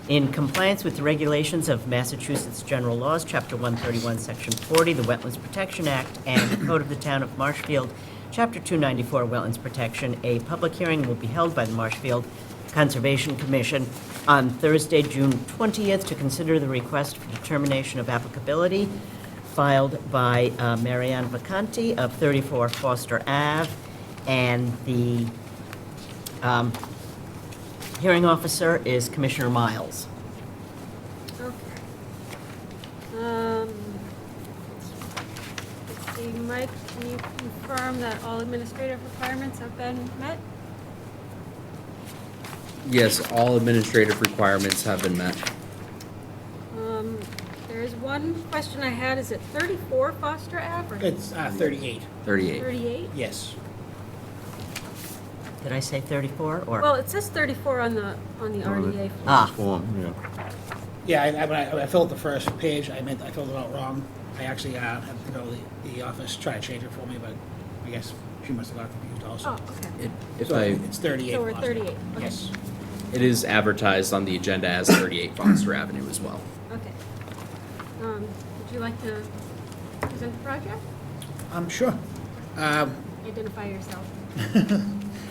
S1: In compliance with the regulations of Massachusetts General Laws, Chapter 131, Section 40, the Wetlands Protection Act, and the Code of the Town of Marshfield, Chapter 294, Wetlands Protection, a public hearing will be held by the Marshfield Conservation Commission on Thursday, June 20th, to consider the request for determination of applicability filed by Marianne Vacanti of 34 Foster Ave, and the hearing officer is Commissioner Miles.
S7: Okay. Let's see, Mike, can you confirm that all administrative requirements have been met?
S3: Yes, all administrative requirements have been met.
S7: There's one question I had, is it 34 Foster Ave or
S12: It's 38,
S3: 38.
S7: 38?
S12: yes.
S1: Did I say 34, or?
S7: Well, it says 34 on the RDA form.
S1: Ah,
S12: Yeah, when I filled the first page, I filled it out wrong. I actually had to go to the office, try to change it for me, but I guess she must have got confused also.
S7: Oh, okay.
S3: If
S12: So
S3: I,
S12: it's 38.
S7: So we're
S12: Foster.
S7: 38, okay.
S12: Yes.
S3: it is advertised on the agenda as 38 Foster Avenue as well.
S7: Okay. Would you like to present the project?
S12: Sure.
S7: Identify yourself.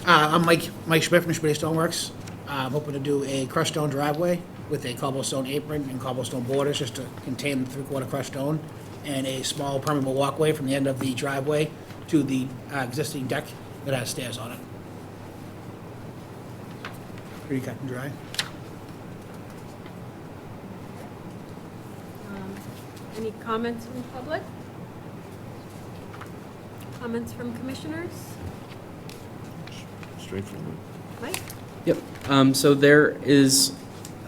S12: I'm Mike Schmidt from Schmidt Stoneworks. I'm hoping to do a crushed stone driveway with a cobblestone apron and cobblestone borders just to contain the 3/4 crushed stone, and a small permeable walkway from the end of the driveway to the existing deck that has stairs on it. Pretty cut and dry.
S7: Any comments from the public? Comments from commissioners?
S6: Straightforward.
S7: Mike?
S3: Yep. So there is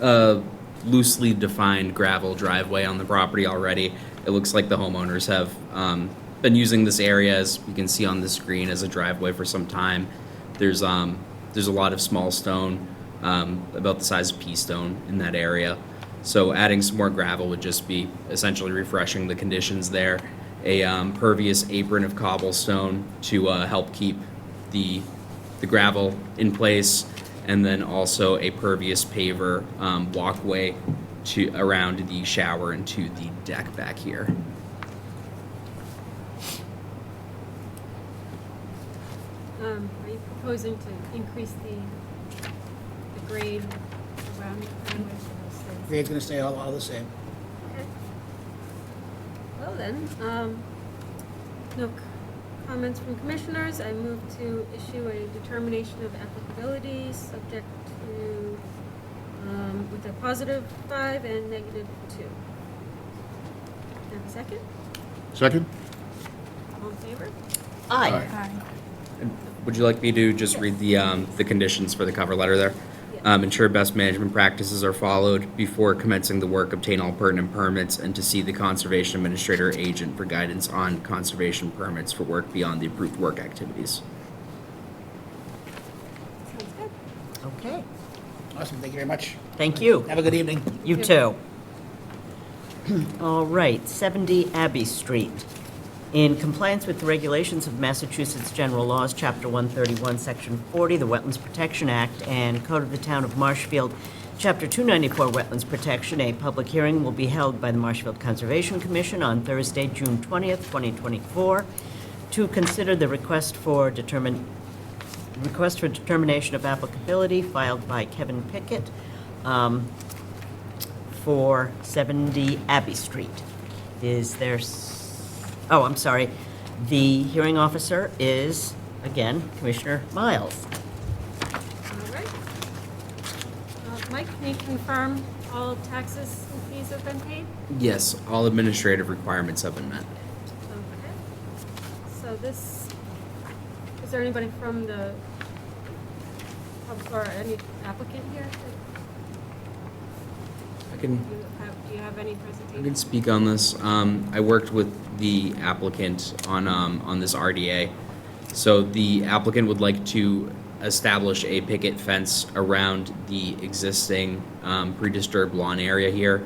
S3: a loosely defined gravel driveway on the property already. It looks like the homeowners have been using this area, as you can see on the screen, as a driveway for some time. There's a lot of small stone, about the size of pea stone in that area. So adding some more gravel would just be essentially refreshing the conditions there. A pervious apron of cobblestone to help keep the gravel in place, and then also a pervious paver walkway around the shower and to the deck back here.
S7: Are you proposing to increase the grade around the driveway?
S12: Grade's gonna stay all the same.
S7: Okay. Well then, no comments from commissioners. I move to issue a determination of applicability subject to, with a +5 and -2. Have a second?
S2: Second?
S7: All in favor?
S1: aye.
S9: Aye.
S3: Would you like me to just read the conditions for the cover letter there?
S7: Yeah.
S3: Ensure best management practices are followed before commencing the work, obtain all pertinent permits, and to see the conservation administrator or agent for guidance on conservation permits for work beyond the approved work activities.
S7: Sounds good.
S1: Okay,
S12: Awesome, thank you very much.
S1: thank you.
S12: Have a good evening.
S1: You too. All right, 70 Abbey Street. In compliance with the regulations of Massachusetts General Laws, Chapter 131, Section 40, the Wetlands Protection Act, and Code of the Town of Marshfield, Chapter 294, Wetlands Protection, a public hearing will be held by the Marshfield Conservation Commission on Thursday, June 20th, 2024, to consider the request for determination of applicability filed by Kevin Pickett for 70 Abbey Street. Is there... Oh, I'm sorry. The hearing officer is, again, Commissioner Miles.
S7: All right. Mike, can you confirm all taxes and fees have been paid?
S3: Yes, all administrative requirements have been met.
S7: Okay. So this, is there anybody from the, or any applicant here? Do you have any
S3: I
S7: presentation?
S3: can speak on this. I worked with the applicant on this RDA. So the applicant would like to establish a picket fence around the existing pre-disturbed lawn area here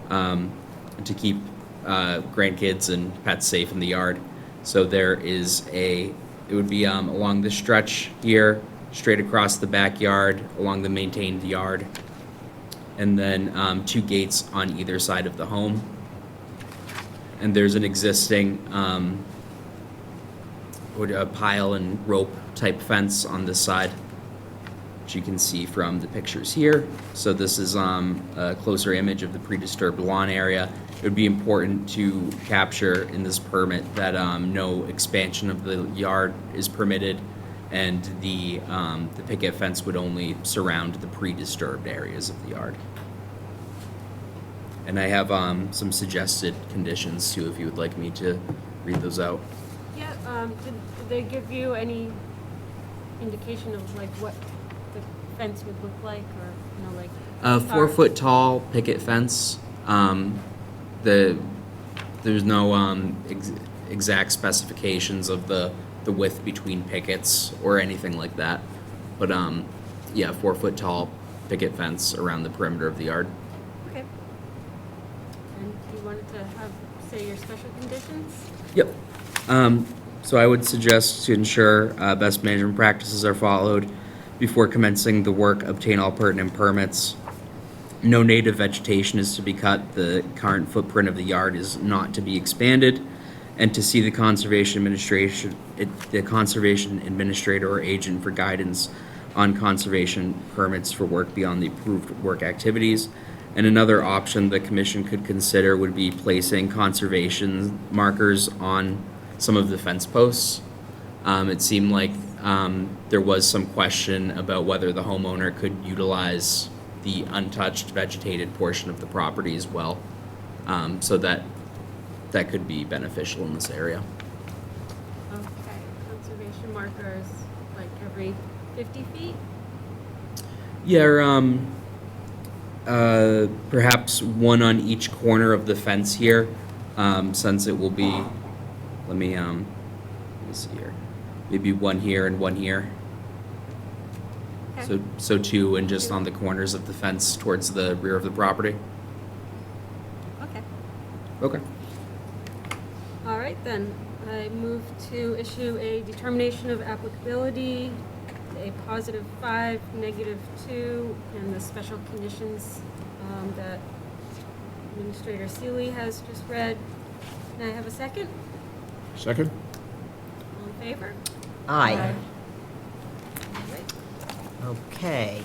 S3: to keep grandkids and pets safe in the yard. So there is it would be along this stretch here, straight across the backyard, along the maintained yard, and then 2 gates on either side of the home. And there's an existing a pile and rope type fence on this side, which you can see from the pictures here. So this is a closer image of the pre-disturbed lawn area. It would be important to capture in this permit that no expansion of the yard is permitted, and the picket fence would only surround the pre-disturbed areas of the yard. And I have some suggested conditions too, if you would like me to read those out.
S7: Yeah, did they give you any indication of like what the fence would look like, or, you know, like?
S3: A 4-foot tall picket fence. There's no exact specifications of the width between pickets or anything like that. But yeah, 4-foot tall picket fence around the perimeter of the yard.
S7: Okay. And you wanted to have, say, your special conditions?
S3: Yep. So I would suggest to ensure best management practices are followed before commencing the work, obtain all pertinent permits. No native vegetation is to be cut. The current footprint of the yard is not to be expanded, and to see the conservation administrator or agent for guidance on conservation permits for work beyond the approved work activities. And another option the commission could consider would be placing conservation markers on some of the fence posts. It seemed like there was some question about whether the homeowner could utilize the untouched vegetated portion of the property as well. So that could be beneficial in this area.
S7: Okay, conservation markers, like every 50 feet?
S3: Yeah, or, perhaps one on each corner of the fence here, since it will be, let me see here, maybe one here and one here.
S7: Okay.
S3: So two, and just on the corners of the fence towards the rear of the property.
S7: Okay.
S3: Okay.
S7: All right, then. I move to issue a determination of applicability, a +5, -2, and the special conditions that Administrator Seeley has just read. Can I have a second?
S2: Second?
S7: All in favor?
S1: Aye.
S7: All right.
S1: Okay.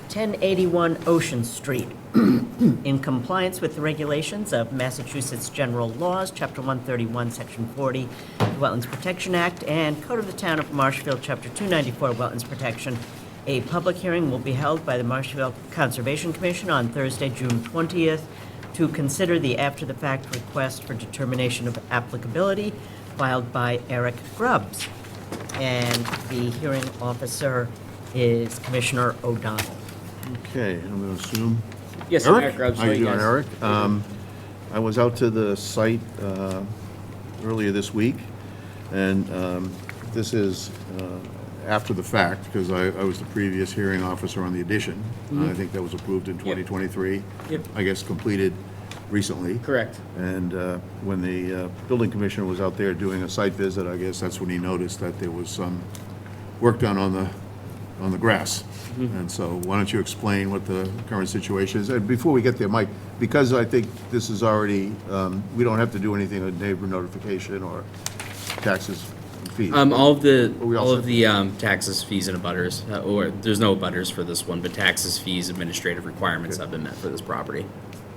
S1: 1081 Ocean Street. In compliance with the regulations of Massachusetts General Laws, Chapter 131, Section 40, the Wetlands Protection Act, and Code of the Town of Marshfield, Chapter 294, Wetlands Protection, a public hearing will be held by the Marshfield Conservation Commission on Thursday, June 20th, to consider the after-the-fact request for determination of applicability filed by Eric Grubbs. And the hearing officer is Commissioner O'Donnell.
S13: Okay, I'm going to assume.
S3: Yes,
S13: Eric?
S3: Eric Grubbs,
S13: How you
S3: right,
S13: doing,
S3: yes.
S13: Eric? I was out to the site earlier this week, and this is after the fact, because I was the previous hearing officer on the addition. I think that was approved in 2023.
S3: Yep.
S13: I guess completed recently.
S3: Correct.
S13: And when the building commissioner was out there doing a site visit, I guess that's when he noticed that there was some work done on the grass. And so why don't you explain what the current situation is? And before we get there, Mike, because I think this is already, we don't have to do anything with neighbor notification or taxes and fees.
S3: All of the
S13: we all
S3: all
S13: set?
S3: of the taxes, fees, and abutters, or there's no abutters for this one, but taxes, fees, administrative requirements have been met for this property.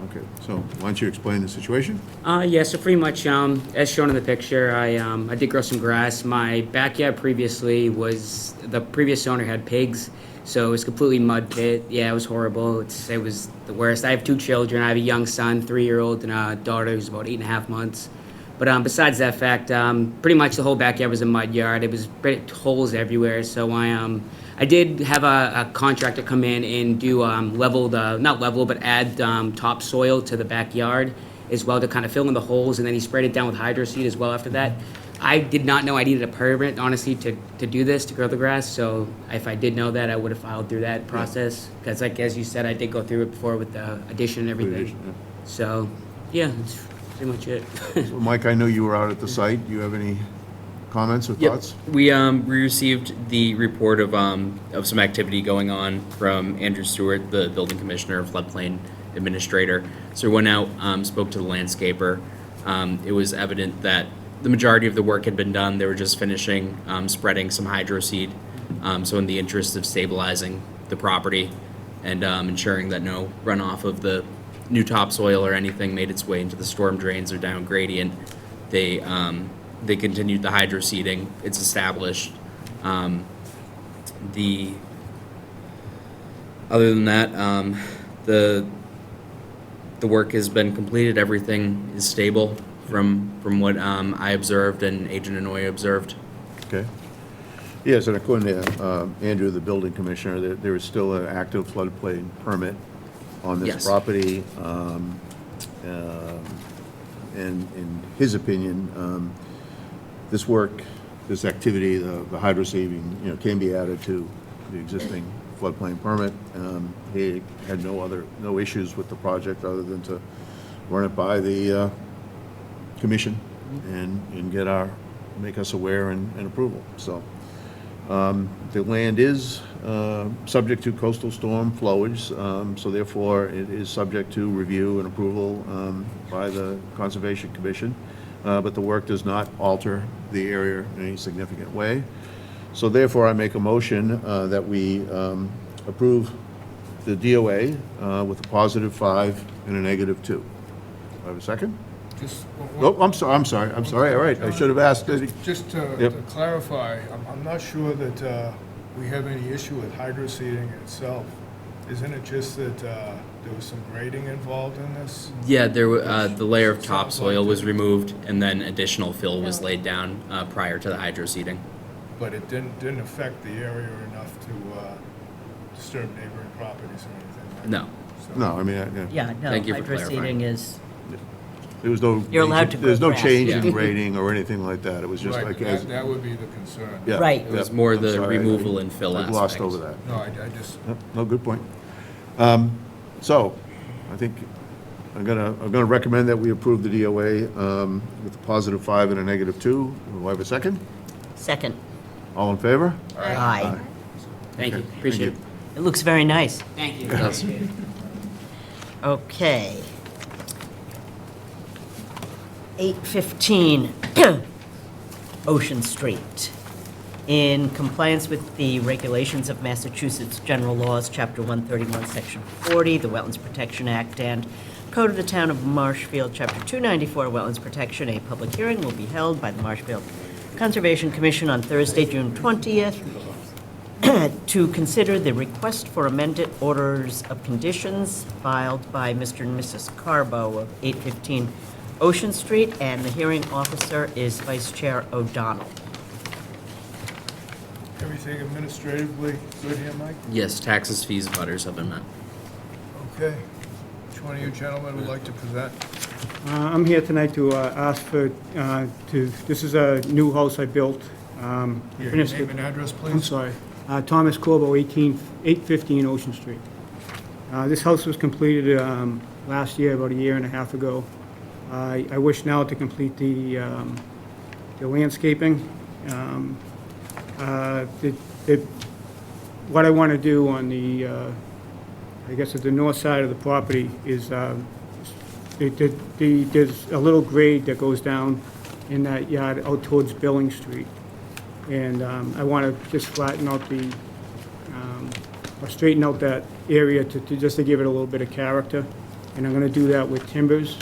S13: Okay, so why don't you explain the situation?
S14: Yeah, so pretty much, as shown in the picture, I did grow some grass. My backyard previously was, the previous owner had pigs, so it was completely mud pit. Yeah, it was horrible. It was the worst. I have 2 children. I have a young son, 3-year-old, and a daughter who's about 8.5 months. But besides that fact, pretty much the whole backyard was a mud yard. It was holes everywhere, so I did have a contractor come in and do add topsoil to the backyard as well to kind of fill in the holes, and then he sprayed it down with hydro seed as well after that. I did not know I needed a permit, honestly, to do this, to grow the grass, so if I did know that, I would have followed through that process, because like, as you said, I did go through it before with the addition and everything. So, yeah, that's pretty much it.
S13: So Mike, I know you were out at the site. Do you have any comments or
S3: Yep.
S13: thoughts?
S3: We received the report of some activity going on from Andrew Stewart, the building commissioner, floodplain administrator. So we went out, spoke to the landscaper. It was evident that the majority of the work had been done. They were just finishing spreading some hydro seed So in the interest of stabilizing the property and ensuring that no runoff of the new topsoil or anything made its way into the storm drains or down gradient, they continued the hydro seeding. It's established. Other than that, the work has been completed. Everything is stable from what I observed and Agent Inouye observed.
S13: Okay. Yes, and according to Andrew, the building commissioner, there is still an active floodplain permit on this
S3: Yes.
S13: property. And in his opinion, this work, this activity, the hydro saving, can be added to the existing floodplain permit. He had no issues with the project other than to run it by the commission and make us aware and approval. So the land is subject to coastal storm flowage, so therefore it is subject to review and approval by the Conservation Commission, but the work does not alter the area in any significant way. So therefore, I make a motion that we approve the DOA with a +5 and a -2. Do I have a second?
S4: Just
S13: Oh, I'm sorry, all right, I should have asked.
S4: Just to
S13: Yep.
S4: clarify, I'm not sure that we have any issue with hydro seeding itself. Isn't it just that there was some grading involved in this?
S3: Yeah, the layer of topsoil was removed, and then additional fill was laid down prior to the hydro seeding.
S4: But it didn't affect the area enough to disturb neighboring properties or anything, right?
S3: No.
S4: So-
S2: No, I mean,
S1: Yeah, no,
S3: Thank you for
S1: hydro
S3: clarifying.
S1: seeding is,
S2: there was no.
S1: You're allowed to grow
S2: There's no
S1: grass.
S2: change
S3: Yeah.
S2: in grading or anything like that. It was just
S4: Right,
S2: like. as-
S4: that would be the concern.
S2: Yeah,
S1: Right.
S3: It was
S2: yeah,
S3: more
S2: I'm
S3: the
S2: sorry,
S3: removal and fill
S2: I glossed
S3: aspect.
S2: over that.
S4: No, I just,
S2: Yep, no, good point. So, I think I'm gonna recommend that we approve the DOA with a +5 and a -2. Do I have a second?
S1: second.
S2: All in favor?
S1: Aye.
S14: Thank you,
S2: Okay,
S14: appreciate it.
S2: thank
S1: It looks very nice.
S14: Thank you.
S3: Yes.
S1: Okay. 815 Ocean Street. In compliance with the regulations of Massachusetts General Laws, Chapter 131, Section 40, the Wetlands Protection Act, and Code of the Town of Marshfield, Chapter 294, Wetlands Protection, a public hearing will be held by the Marshfield Conservation Commission on Thursday, June 20th, to consider the request for amended orders of conditions filed by Mr. and Mrs. Carbo of 815 Ocean Street, and the hearing officer is Vice Chair O'Donnell.
S4: everything administratively good here, Mike?
S3: Yes, taxes, fees, butters have been met.
S4: Okay. Which one of you gentlemen would like to present?
S15: I'm here tonight to ask for, this is a new house I built.
S4: Your
S15: Finished
S4: name
S15: it-
S4: and address, please?
S15: I'm sorry. Thomas Corbo, 815 Ocean Street. This house was completed last year, about a year and a half ago. I wish now to complete the landscaping. What I want to do on the, I guess at the north side of the property is, there's a little grade that goes down in that yard out towards Billing Street. And I want to just flatten out or straighten out that area just to give it a little bit of character. And I'm going to do that with timbers.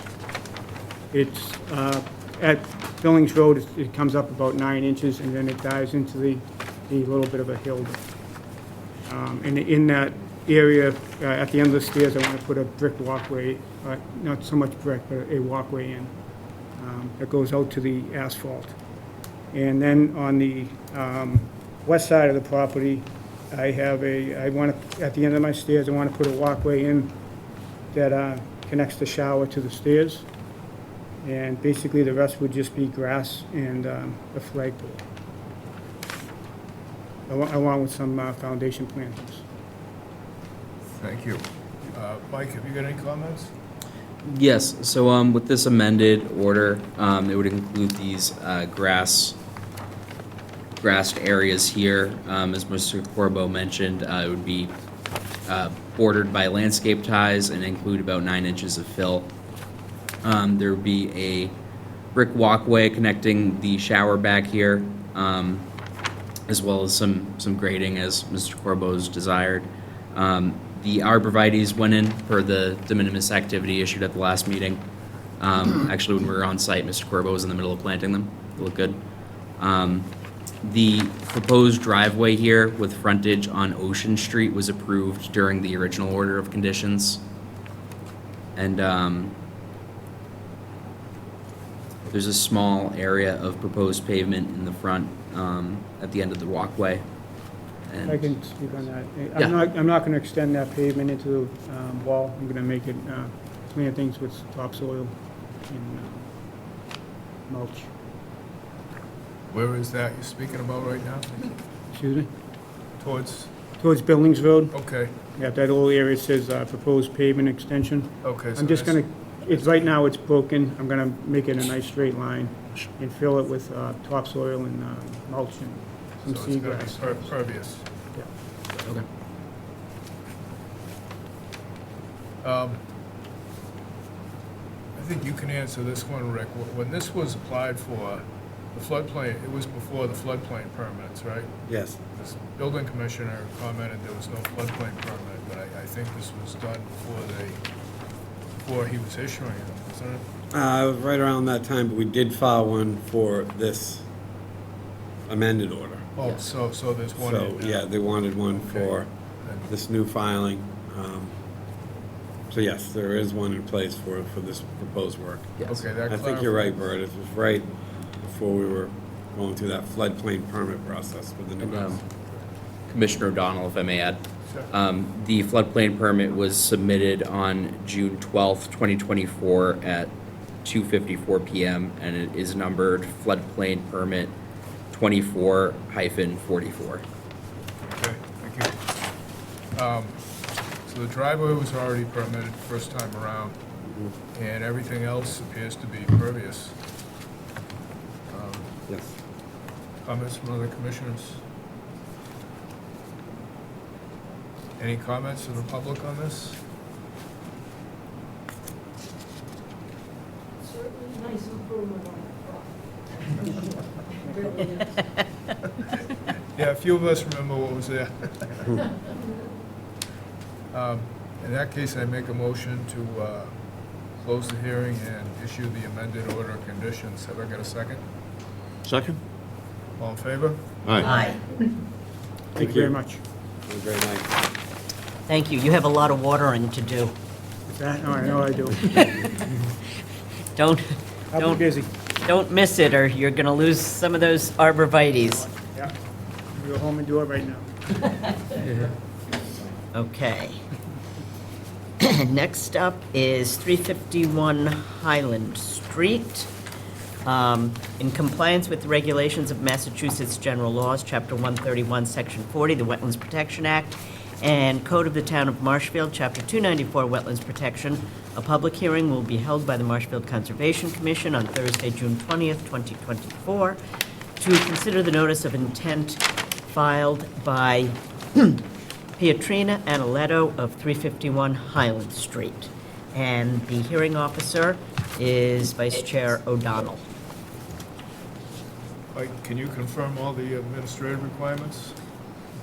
S15: It's, at Billings Road, it comes up about 9 inches, and then it dives into the little bit of a hill. And in that area, at the end of the stairs, I want to put a brick walkway, not so much brick, but a walkway in, that goes out to the asphalt. And then on the west side of the property, at the end of my stairs, I want to put a walkway in that connects the shower to the stairs. And basically, the rest would just be grass and a flagpole. Along with some foundation plantings.
S4: Thank you. Mike, have you got any comments?
S3: Yes, so with this amended order, it would include these grassed areas here. As Mr. Corbo mentioned, it would be bordered by landscape ties and include about 9 inches of fill. There would be a brick walkway connecting the shower back here. as well as some grading as Mr. Corbo's desired. The arborvitae's went in for the de minimis activity issued at the last meeting. Actually, when we were on site, Mr. Corbo was in the middle of planting them. They look good. The proposed driveway here with frontage on Ocean Street was approved during the original order of conditions. And there's a small area of proposed pavement in the front at the end of the walkway. And
S15: I can speak on that.
S3: Yeah.
S15: I'm not gonna extend that pavement into the wall. I'm gonna make it plantings with topsoil and mulch.
S4: Where is that you're speaking about right now?
S15: Excuse me?
S4: Towards,
S15: Towards Billings Road.
S4: okay,
S15: Yeah, that little area says proposed pavement extension.
S4: okay. so
S15: I'm just
S4: that's-
S15: gonna, right now it's broken. I'm gonna make it a nice straight line and fill it with topsoil and mulch and some
S4: So it's gonna be
S15: seagrass.
S4: pervious.
S3: okay.
S4: I think you can answer this one, Rick. When this was applied for, the floodplain, it was before the floodplain permits, right?
S6: Yes.
S4: This building commissioner commented there was no floodplain permit, but I think this was done before he was issuing it, wasn't it?
S6: Right around that time, but we did file one for this amended order.
S4: Oh, so there's one
S6: So,
S4: in now.
S6: yeah, they wanted one for this new filing. So yes, there is one in place for this proposed work.
S3: Yes.
S4: Okay, that
S6: I think you're right, Bert. It was right before we were going through that floodplain permit process with the new
S3: And,
S6: house.
S3: Commissioner O'Donnell, if I may add.
S4: Sure.
S3: The floodplain permit was submitted on June 12th, 2024 at 2:54 PM, and it is numbered floodplain permit 24-44.
S4: Okay, thank you. So the driveway was already permitted first time around, and everything else appears to be pervious.
S6: Yes.
S4: Comments from other commissioners? Any comments from the public on this? Yeah, a few of us remember what was there. In that case, I make a motion to close the hearing and issue the amended order of conditions. Have I got a second?
S2: Second?
S4: All in favor?
S1: Aye.
S15: Thank you very much.
S6: Have a great night.
S1: Thank you. You have a lot of watering to do.
S15: Is that, oh, I know I do.
S1: Don't,
S15: I'll be
S1: don't,
S15: busy.
S1: don't miss it, or you're gonna lose some of those arborvitae's.
S15: Yeah. I'll go home and do it right now.
S1: Okay. Next up is 351 Highland Street. In compliance with the regulations of Massachusetts General Laws, Chapter 131, Section 40, the Wetlands Protection Act, and Code of the Town of Marshfield, Chapter 294, Wetlands Protection, a public hearing will be held by the Marshfield Conservation Commission on Thursday, June 20th, 2024, to consider the notice of intent filed by Pietrina Analetto of 351 Highland Street. And the hearing officer is Vice Chair O'Donnell.
S4: Mike, can you confirm all the administrative requirements?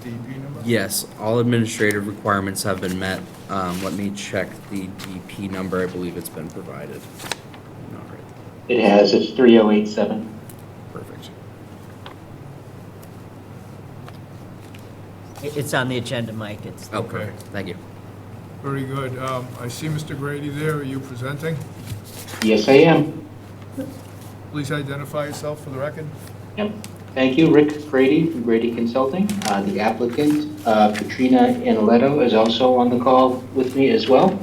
S4: DEP number?
S3: Yes, all administrative requirements have been met. Let me check the DP number. I believe it's been provided. Not right.
S16: It has, it's 3087.
S3: Perfect.
S1: It's on the agenda, Mike. It's,
S3: Oh,
S4: Okay.
S3: perfect. Thank you.
S4: Very good. I see Mr. Grady there. Are you presenting?
S16: Yes, I am.
S4: Please identify yourself for the record.
S16: Yep. Thank you, Rick Grady from Grady Consulting. The applicant, Katrina Analetto, is also on the call with me as well.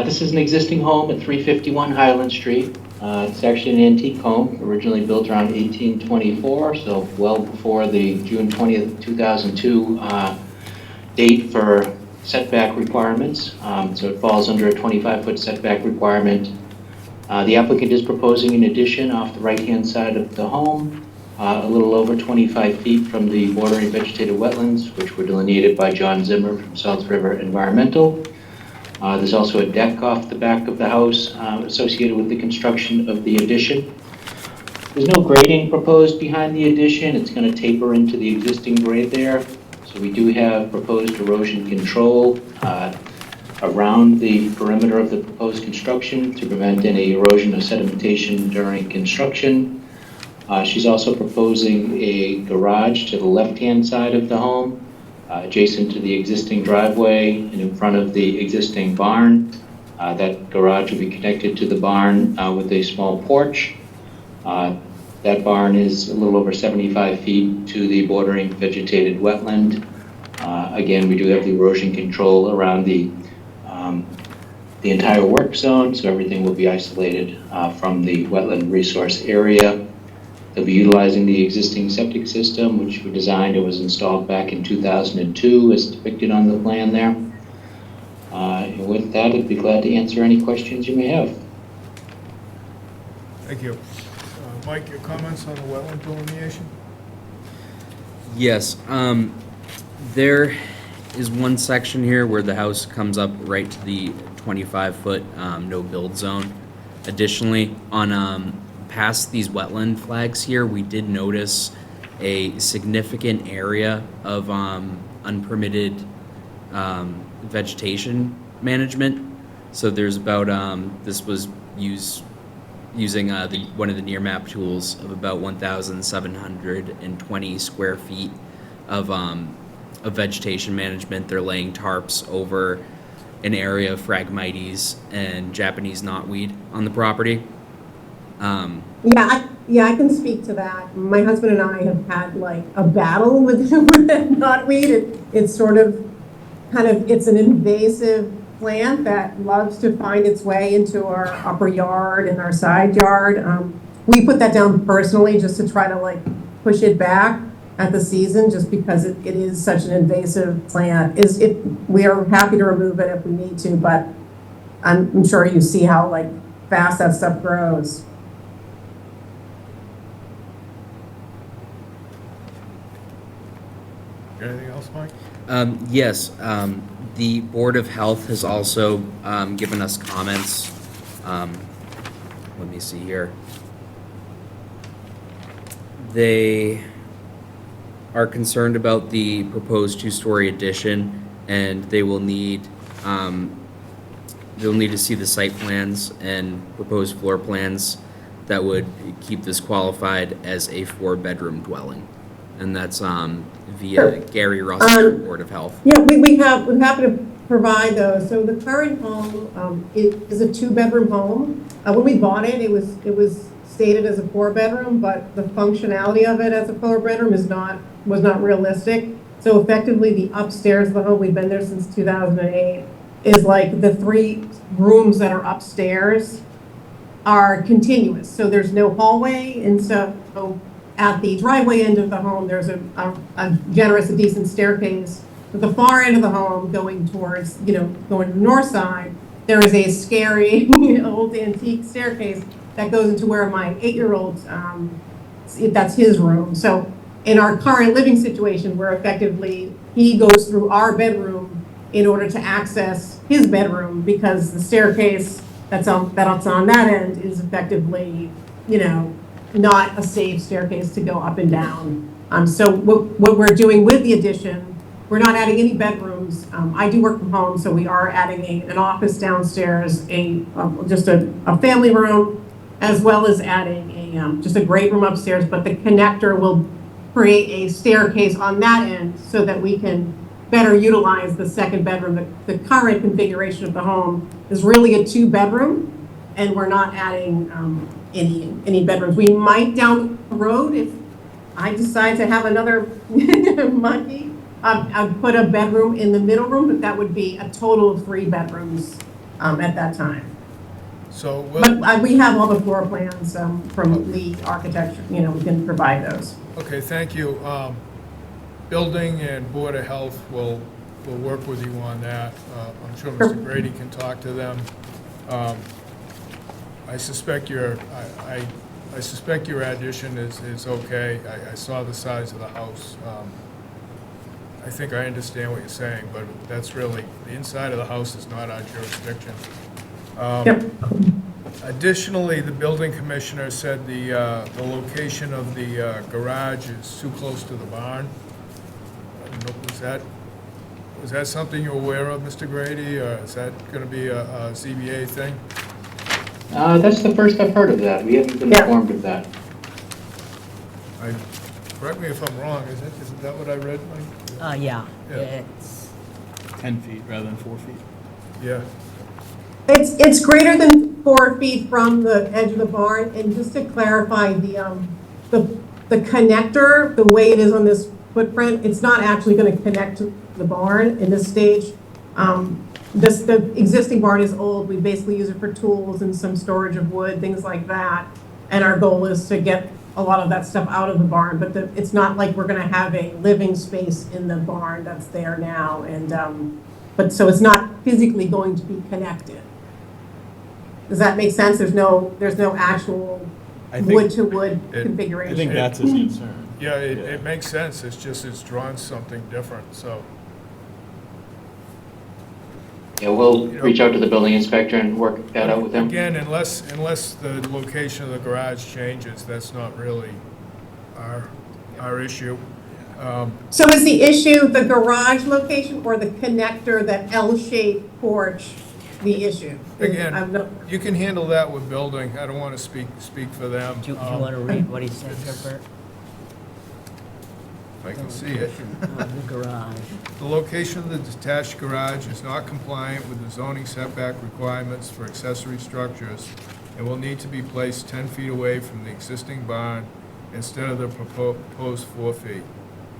S16: This is an existing home at 351 Highland Street. It's actually an antique home, originally built around 1824, so well before the June 20th, 2002 date for setback requirements. So it falls under a 25-foot setback requirement. The applicant is proposing an addition off the right-hand side of the home, a little over 25 feet from the bordering vegetated wetlands, which were delineated by John Zimmer from South River Environmental. There's also a deck off the back of the house associated with the construction of the addition. There's no grading proposed behind the addition. It's going to taper into the existing grade there. So we do have proposed erosion control around the perimeter of the proposed construction to prevent any erosion or sedimentation during construction. She's also proposing a garage to the left-hand side of the home, adjacent to the existing driveway and in front of the existing barn. That garage will be connected to the barn with a small porch. That barn is a little over 75 feet to the bordering vegetated wetland. Again, we do have the erosion control around the entire work zone, so everything will be isolated from the wetland resource area. They'll be utilizing the existing septic system, which we designed and was installed back in 2002, as depicted on the plan there. And with that, I'd be glad to answer any questions you may have.
S4: Thank you. Mike, your comments on the wetland delineation?
S3: Yes, there is one section here where the house comes up right to the 25-foot no-build zone. Additionally, on past these wetland flags here, we did notice a significant area of unpermitted vegetation management. So there's about, this was using one of the near map tools of about 1,720 square feet of vegetation management. They're laying tarps over an area of Phragmites and Japanese knotweed on the property.
S17: Yeah, I can speak to that. My husband and I have had like a battle with that knotweed. It's sort of it's an invasive plant that loves to find its way into our upper yard and our side yard. We put that down personally just to try to like push it back at the season, just because it is such an invasive plant. We are happy to remove it if we need to, but I'm sure you see how like fast that stuff grows.
S4: Anything else, Mike?
S3: Yes, the Board of Health has also given us comments. Let me see here. They are concerned about the proposed two-story addition, and they will need they'll need to see the site plans and proposed floor plans that would keep this qualified as a 4-bedroom dwelling, and that's via Gary Russell, Board of Health.
S17: Yeah, we're happy to provide those. So the current home is a 2-bedroom home. When we bought it, it was stated as a 4-bedroom, but the functionality of it as a 4-bedroom was not realistic. So effectively, the upstairs of the home, we've been there since 2008, is like the 3 rooms that are upstairs are continuous. So there's no hallway, and so at the driveway end of the home, there's a generous, a decent staircase. At the far end of the home, going towards, going to the north side, there is a scary old antique staircase that goes into where my 8-year-old, that's his room. So in our current living situation, where effectively he goes through our bedroom in order to access his bedroom, because the staircase that's on that end is effectively, not a safe staircase to go up and down. So what we're doing with the addition, we're not adding any bedrooms. I do work from home, so we are adding an office downstairs, just a family room, as well as adding just a great room upstairs. But the connector will create a staircase on that end so that we can better utilize the second bedroom. The current configuration of the home is really a 2-bedroom, and we're not adding any bedrooms. We might down the road, if I decide to have another monkey, I'd put a bedroom in the middle room, but that would be a total of 3 bedrooms at that time.
S4: So,
S17: but we have all the floor plans from Lee Architecture. We can provide those.
S4: Okay, thank you. Building and Board of Health will work with you on that. I'm sure Mr. Grady can talk to them. I suspect your addition is okay. I saw the size of the house. I think I understand what you're saying, but that's really, the inside of the house is not our jurisdiction. Additionally, the building commissioner said the location of the garage is too close to the barn. I don't know, was that something you're aware of, Mr. Grady, or is that going to be a ZBA thing?
S16: That's the first I've heard of that. We haven't been informed of that.
S4: Correct me if I'm wrong, isn't that what I read, Mike?
S1: Yeah,
S4: Yeah.
S1: it's
S8: 10 feet rather than 4 feet.
S4: Yeah.
S17: It's greater than 4 feet from the edge of the barn, and just to clarify, the connector, the way it is on this footprint, it's not actually gonna connect to the barn in this stage. The existing barn is old, we basically use it for tools and some storage of wood, things like that. And our goal is to get a lot of that stuff out of the barn, but it's not like we're gonna have a living space in the barn that's there now, and, but, so it's not physically going to be connected. Does that make sense? There's no actual wood-to-wood configuration.
S8: I think that's his concern.
S4: Yeah, it makes sense, it's just it's drawn something different, so.
S16: Yeah, we'll reach out to the building inspector and work that out with him.
S4: Again, unless the location of the garage changes, that's not really our issue.
S17: So is the issue the garage location or the connector, that L-shaped porch, the issue?
S4: Again, you can handle that with building, I don't want to speak for them.
S1: Do you want to read what he said, Herbert?
S4: If I can see it.
S1: The garage.
S4: The location of the detached garage is not compliant with the zoning setback requirements for accessory structures and will need to be placed 10 feet away from the existing barn instead of the proposed 4 feet.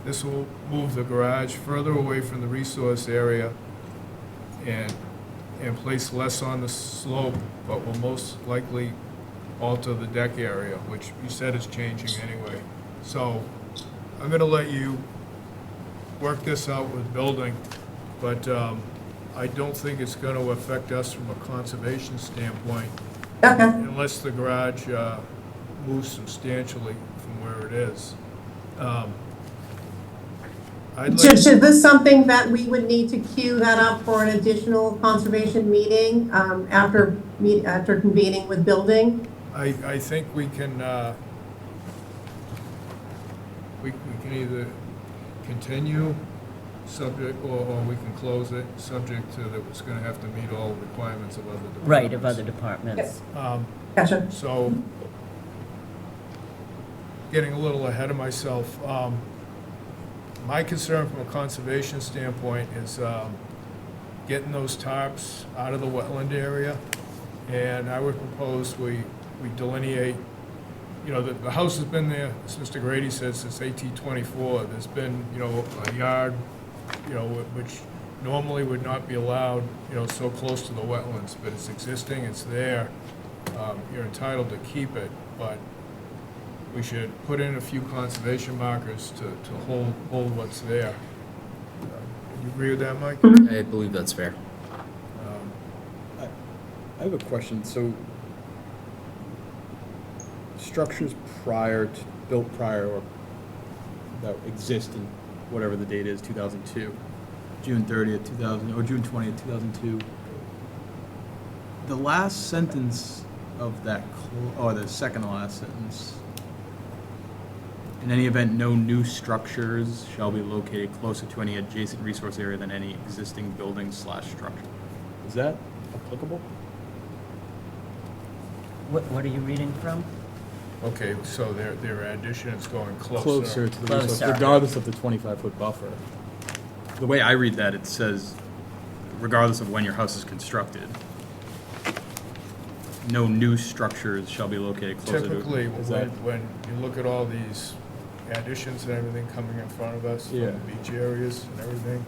S4: This will move the garage further away from the resource area and place less on the slope, but will most likely alter the deck area, which you said is changing anyway. So I'm going to let you work this out with building, but I don't think it's going to affect us from a conservation standpoint unless the garage moves substantially from where it is.
S17: Should this something that we would need to queue that up for an additional conservation meeting after convening with building?
S4: I think we can we can either continue subject, or we can close it, subject to that it's going to have to meet all requirements of other departments.
S1: Right, of other departments.
S17: Gotcha.
S4: So, getting a little ahead of myself, my concern from a conservation standpoint is getting those tarps out of the wetland area, and I would propose we delineate. You know, the house has been there, as Mr. Grady says, since 1824. There's been, a yard, which normally would not be allowed, so close to the wetlands, but it's existing, it's there. You're entitled to keep it, but we should put in a few conservation markers to hold what's there. Do you agree with that, Mike?
S3: I believe that's fair.
S8: I have a question. So, structures built prior, or that exist in whatever the date is, 2002, June 30th, 2000, or June 20th, 2002. The last sentence of that, or the second to last sentence, in any event, no new structures shall be located closer to any adjacent resource area than any existing building/structure. Is that applicable?
S1: What are you reading from?
S4: Okay, so their addition is going
S8: Closer to the resource, regardless of the 25-foot buffer. The way I read that, it says, regardless of when your house is constructed, no new structures shall be located closer to.
S4: Typically, when you look at all these additions and everything coming in front of us, from the beach areas and everything,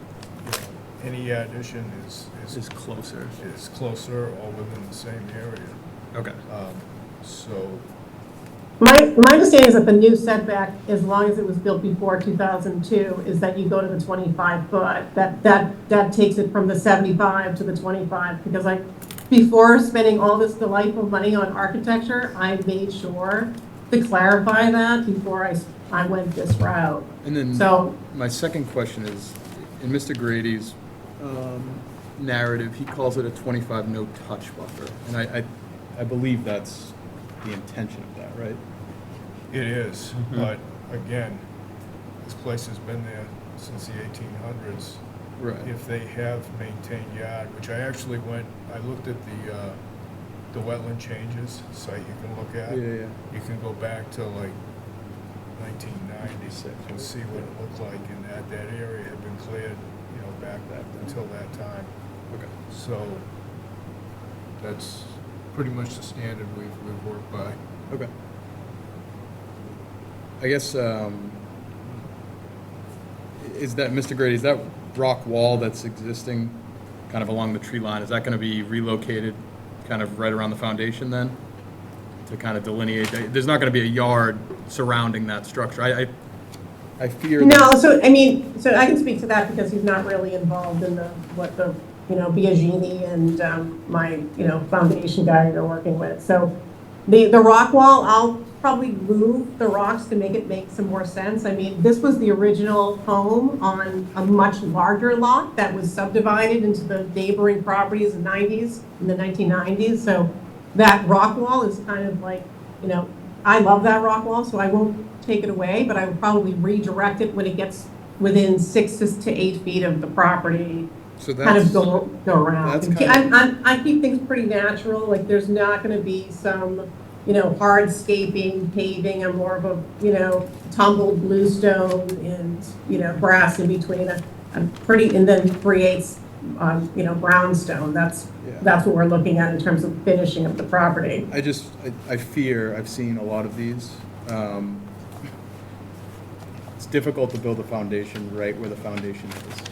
S4: any addition is
S8: closer.
S4: Is closer or within the same area.
S8: Okay.
S4: So.
S17: My understanding is that the new setback, as long as it was built before 2002, is that you go to the 25 foot. That takes it from the 75 to the 25, because before spending all this delightful money on architecture, I made sure to clarify that before I went this route.
S8: And then
S17: So
S8: my second question is, in Mr. Grady's narrative, he calls it a 25 no touch buffer. And I believe that's the intention of that, right?
S4: It is, but again, this place has been there since the 1800s.
S8: Right.
S4: If they have maintained yard, which I actually I looked at the wetland changes site you can look at.
S8: Yeah.
S4: You can go back to like 1996 and see what it looked like, and that area had been cleared, back until that time.
S8: Okay.
S4: So that's pretty much the standard we've worked by.
S8: Okay. I guess, is that, Mr. Grady, is that rock wall that's existing kind of along the tree line, is that going to be relocated kind of right around the foundation then? To kind of delineate, there's not going to be a yard surrounding that structure. I fear
S17: No,
S8: that.
S17: so I can speak to that because he's not really involved in what the Biagini and my foundation guy are working with. So the rock wall, I'll probably move the rocks to make some more sense. I mean, this was the original home on a much larger lot that was subdivided into the neighboring properties in the 1990s. So that rock wall is kind of like, I love that rock wall, so I won't take it away, but I would probably redirect it when it gets within 6 to 8 feet of the property.
S8: So
S17: Kind of
S8: that's,
S17: go around.
S8: that's kind of-
S17: I keep things pretty natural, like there's not gonna be some, hardscaping, paving, I'm more of a, tumbled bluestone and, grass in between, and then creates, brownstone. That's what we're looking at in terms of finishing of the property.
S8: I fear, I've seen a lot of these. It's difficult to build a foundation right where the foundation is.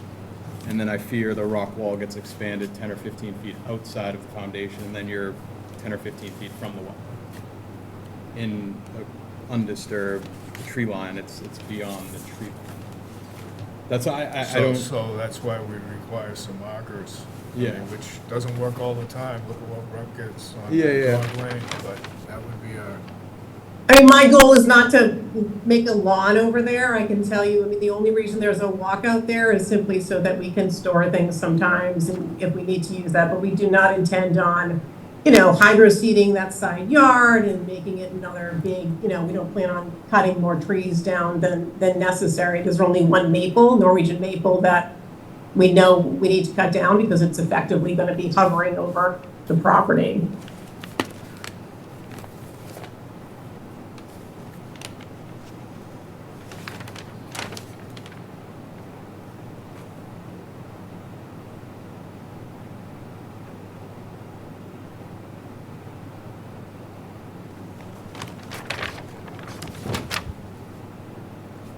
S8: And then I fear the rock wall gets expanded 10 or 15 feet outside of the foundation, and then you're 10 or 15 feet from the wall. In an undisturbed tree line, it's beyond the tree line. That's why I don't.
S4: So that's why we require some markers.
S8: Yeah.
S4: Which doesn't work all the time. Look at what Ruck gets on Dog Lane, but that would be
S17: I mean, my goal is not to make a lawn over there. I can tell you, I mean, the only reason there's a walkout there is simply so that we can store things sometimes and if we need to use that, but we do not intend on, hydro seeding that side yard and making it another big, we don't plan on cutting more trees down than necessary. There's only one maple, Norwegian maple, that we know we need to cut down because it's effectively going to be hovering over the property.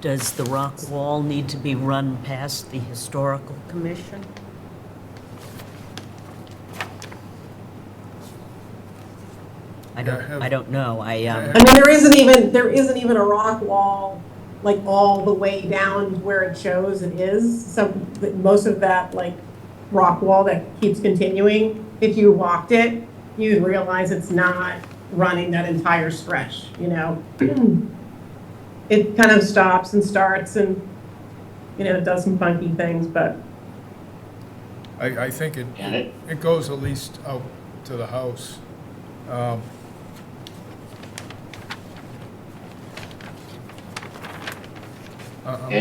S1: Does the rock wall need to be run past the historical commission? I don't know.
S17: I mean, there isn't even a rock wall like all the way down where it shows it is. So most of that like rock wall that keeps continuing, if you walked it, you'd realize it's not running that entire stretch, It kind of stops and starts and, it does some funky things, but.
S4: I think it goes at least out to the house.
S16: I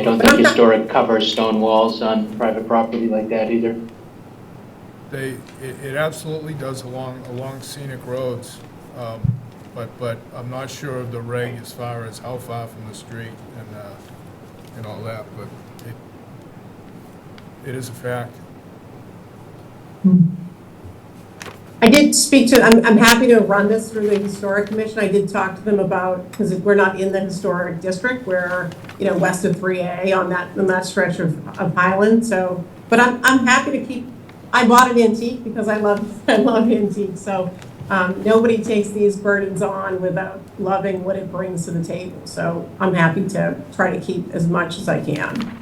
S16: don't think historic covers stone walls on private property like that either.
S4: It absolutely does along scenic roads, but I'm not sure of the reg as far as how far from the street and all that, but it is a fact.
S17: I did speak to, I'm happy to run this through the Historic Commission. I did talk to them about, because we're not in the historic district, we're, west of 3A on that stretch of Highland. So, but I'm happy to keep, I bought an antique because I love antiques. So nobody takes these burdens on without loving what it brings to the table. So I'm happy to try to keep as much as I can.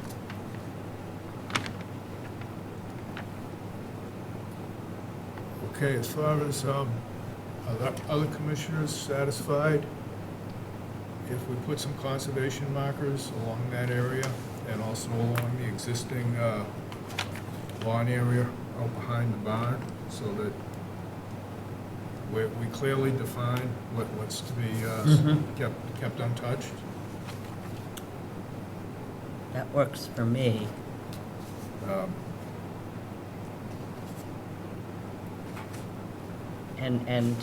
S4: Okay, as far as other commissioners satisfied, if we put some conservation markers along that area and also along the existing lawn area out behind the barn so that we clearly define what's to be kept untouched.
S1: That works for me. And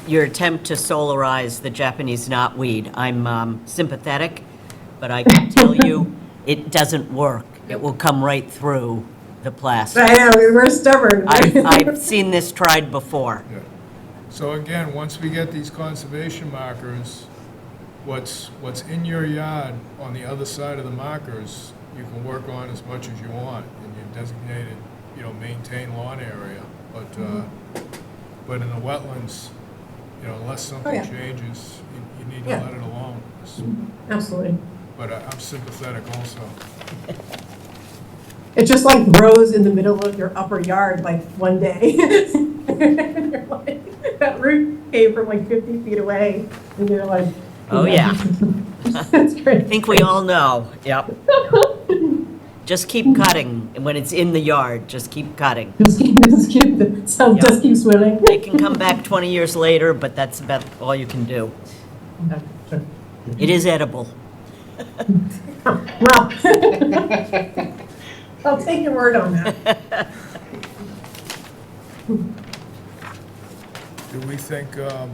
S1: your attempt to solarize the Japanese knotweed, I'm sympathetic, but I can tell you, it doesn't work. It will come right through the plastic.
S17: I know, we're stubborn.
S1: I've seen this tried before.
S4: Yeah. So again, once we get these conservation markers, what's in your yard on the other side of the markers, you can work on as much as you want in your designated, maintained lawn area. But in the wetlands, unless something changes, you need to let it alone.
S17: Absolutely.
S4: But I'm sympathetic also.
S17: It just like grows in the middle of your upper yard like one day. And you're like, that root came from like 50 feet away, and you're like,
S1: Oh, yeah.
S17: That's great.
S1: I think we all know, yep. Just keep cutting, and when it's in the yard, just keep cutting.
S17: Just keep swimming.
S1: It can come back 20 years later, but that's about all you can do. It is edible.
S17: Well, I'll take your word on that.
S4: Do we think 4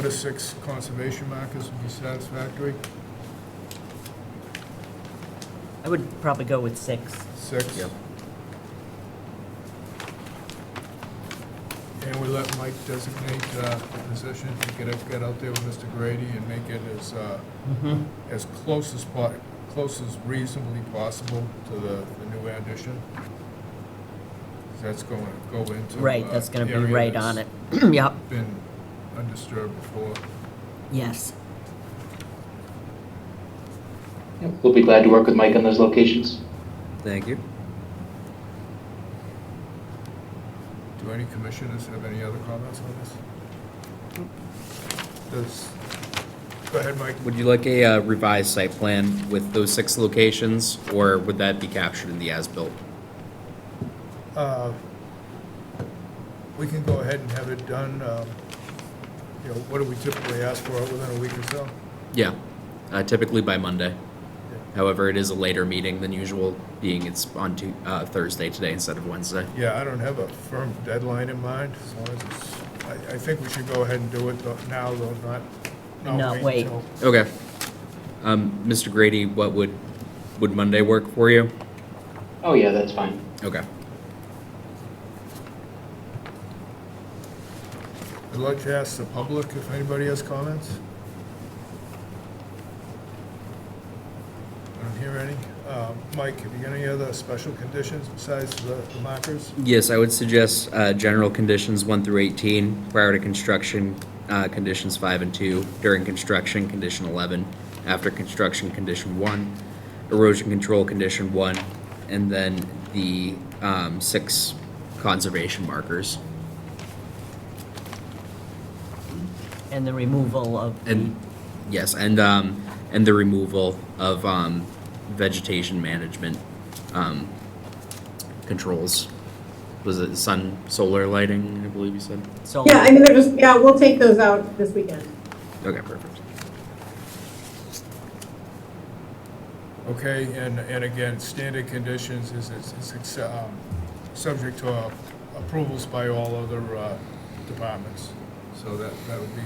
S4: to 6 conservation markers would be satisfactory?
S1: I would probably go with 6.
S4: 6?
S3: Yep.
S4: And we let Mike designate the position to get out there with Mr. Grady and make it as close as reasonably possible to the new addition. That's going to go into
S1: Right, that's going to be
S4: area
S1: right
S4: that's
S1: on it. Yep,
S4: been undisturbed before.
S1: yes.
S16: We'll be glad to work with Mike on those locations.
S3: Thank you.
S4: Do any commissioners have any other comments on this? Go ahead, Mike.
S3: Would you like a revised site plan with those 6 locations, or would that be captured in the as-built?
S4: We can go ahead and have it done, what do we typically ask for, within a week or so?
S3: Yeah, typically by Monday. However, it is a later meeting than usual, being it's on Thursday today instead of Wednesday.
S4: Yeah, I don't have a firm deadline in mind, as long as it's, I think we should go ahead and do it now, though, not wait until.
S3: Okay. Mr. Grady, what would Monday work for you?
S16: Oh, yeah, that's fine.
S3: Okay.
S4: I'd like to ask the public if anybody has comments. I don't hear any. Mike, have you got any other special conditions besides the markers?
S3: Yes, I would suggest general conditions 1 through 18, prior to construction, conditions 5 and 2, during construction, condition 11, after construction, condition 1, erosion control, condition 1, and then the 6 conservation markers.
S1: And the removal of,
S3: And, yes, and the removal of vegetation management controls. Was it solar lighting, I believe you said?
S1: solar.
S17: Yeah, I mean, we'll take those out this weekend.
S3: Okay, perfect.
S4: Okay, and again, standard conditions is subject to approvals by all other departments. So that would be,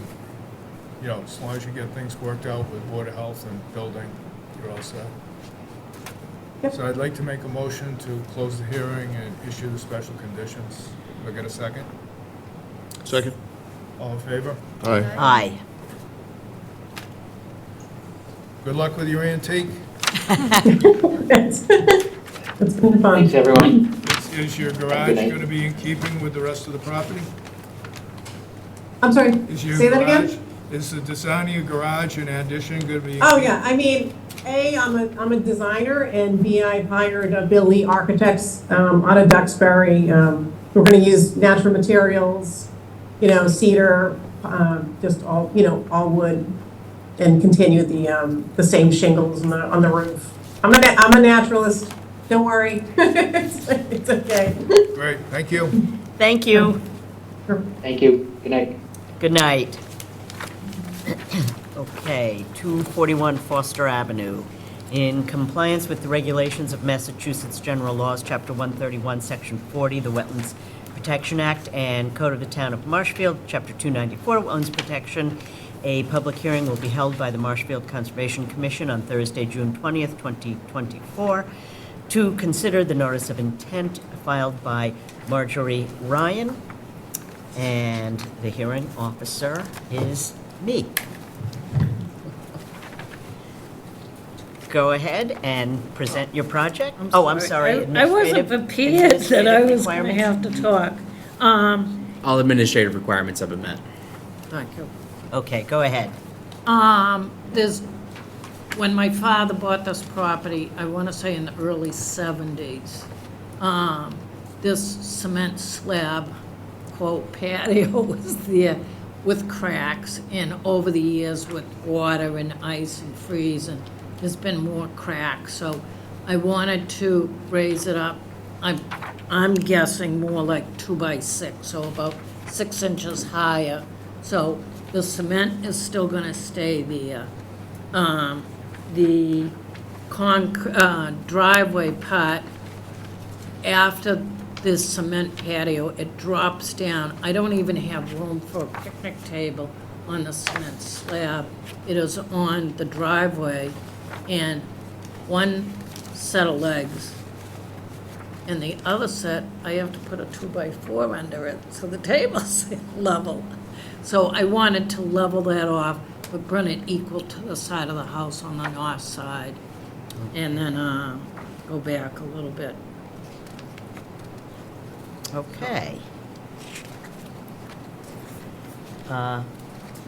S4: as long as you get things worked out with Board of Health and Building, you're all set.
S17: Yep.
S4: So I'd like to make a motion to close the hearing and issue the special conditions. Do I get a second?
S2: Second?
S4: All in favor?
S2: Aye.
S1: Aye.
S4: Good luck with your antique.
S17: It's been fun.
S16: Thanks, everyone.
S4: Is your
S16: Have a
S4: garage
S16: good night.
S4: going to be in keeping with the rest of the property?
S17: I'm sorry,
S4: Is your
S17: say that
S4: garage-
S17: again?
S4: Is the design of your garage and addition going to be?
S17: Oh, yeah, I mean, A, I'm a designer, and B, I've hired Bill Lee Architects out of Duxbury. We're gonna use natural materials, cedar, just all wood, and continue the same shingles on the roof. I'm a naturalist, Don't worry. It's okay.
S4: Great, thank you.
S1: Thank you.
S16: Thank you. Good night.
S1: Good night. Okay, 241 Foster Avenue. In compliance with the regulations of Massachusetts General Laws, Chapter 131, Section 40, the Wetlands Protection Act, and Code of the Town of Marshfield, Chapter 294, Wetlands Protection, a public hearing will be held by the Marshfield Conservation Commission on Thursday, June 20th, 2024, to consider the notice of intent filed by Marjorie Ryan, and the hearing officer is me. Go ahead and present your project. I'm sorry.
S18: I wasn't
S1: Administrative-
S18: prepared that I was going to
S1: administrative
S18: have to talk.
S3: All administrative requirements have been met.
S18: Thank you.
S1: Okay, go ahead.
S18: When my father bought this property, I want to say in the early 70s, this cement slab, quote, patio was there with cracks, and over the years with water and ice and freeze, and there's been more cracks, so I wanted to raise it up. I'm guessing more like 2 by 6, so about 6 inches higher. So the cement is still gonna stay there. The driveway part, after this cement patio, it drops down. I don't even have room for a picnic table on the cement slab. It is on the driveway, and one set of legs, and the other set, I have to put a 2 by 4 under it, so the table's level. So I wanted to level that off, but bring it equal to the side of the house on the north side, and then go back a little bit.
S1: Okay.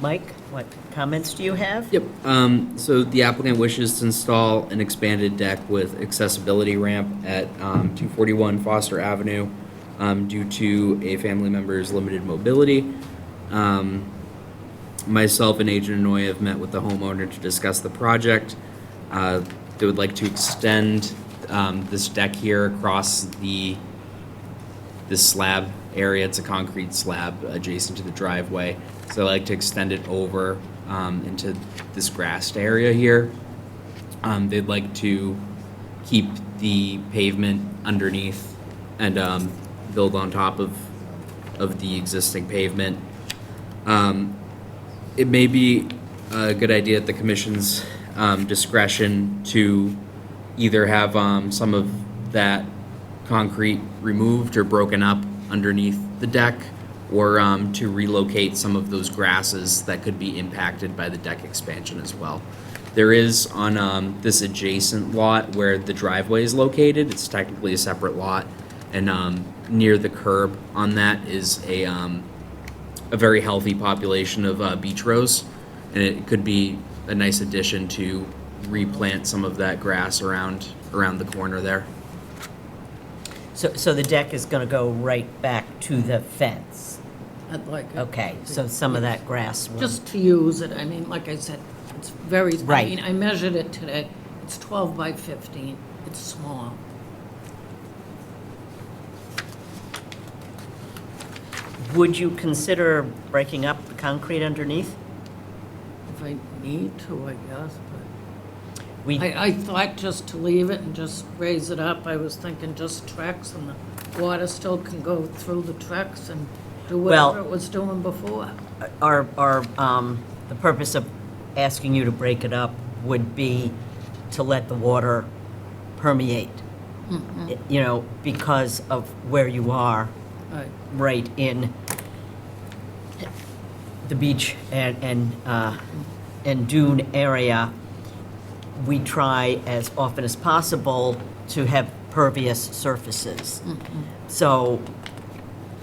S1: Mike, what comments do you have?
S3: Yep. So the applicant wishes to install an expanded deck with accessibility ramp at 241 Foster Avenue due to a family member's limited mobility. Myself and Agent Inouye have met with the homeowner to discuss the project. They would like to extend this deck here across this slab area. It's a concrete slab adjacent to the driveway. So I'd like to extend it over into this grassed area here. They'd like to keep the pavement underneath and build on top of the existing pavement. It may be a good idea at the commission's discretion to either have some of that concrete removed or broken up underneath the deck, or to relocate some of those grasses that could be impacted by the deck expansion as well. There is on this adjacent lot where the driveway is located, it's technically a separate lot, and near the curb on that is a very healthy population of beech rose, and it could be a nice addition to replant some of that grass around the corner there.
S1: So the deck is going to go right back to the fence?
S18: I'd like it.
S1: Okay, so some of that grass will...
S18: Just to use it, I mean, like I said, it's very,
S1: Right.
S18: I mean, I measured it today, it's 12 by 15, it's small.
S1: Would you consider breaking up the concrete underneath?
S18: If I need to, I guess, but
S1: We,
S18: I thought just to leave it and just raise it up. I was thinking just Trex, and the water still can go through the Trex and do
S1: Well-
S18: whatever it was doing before.
S1: the purpose of asking you to break it up would be to let the water permeate, you know, because of where you are,
S18: Right.
S1: right in the beach and dune area. We try as often as possible to have pervious surfaces. So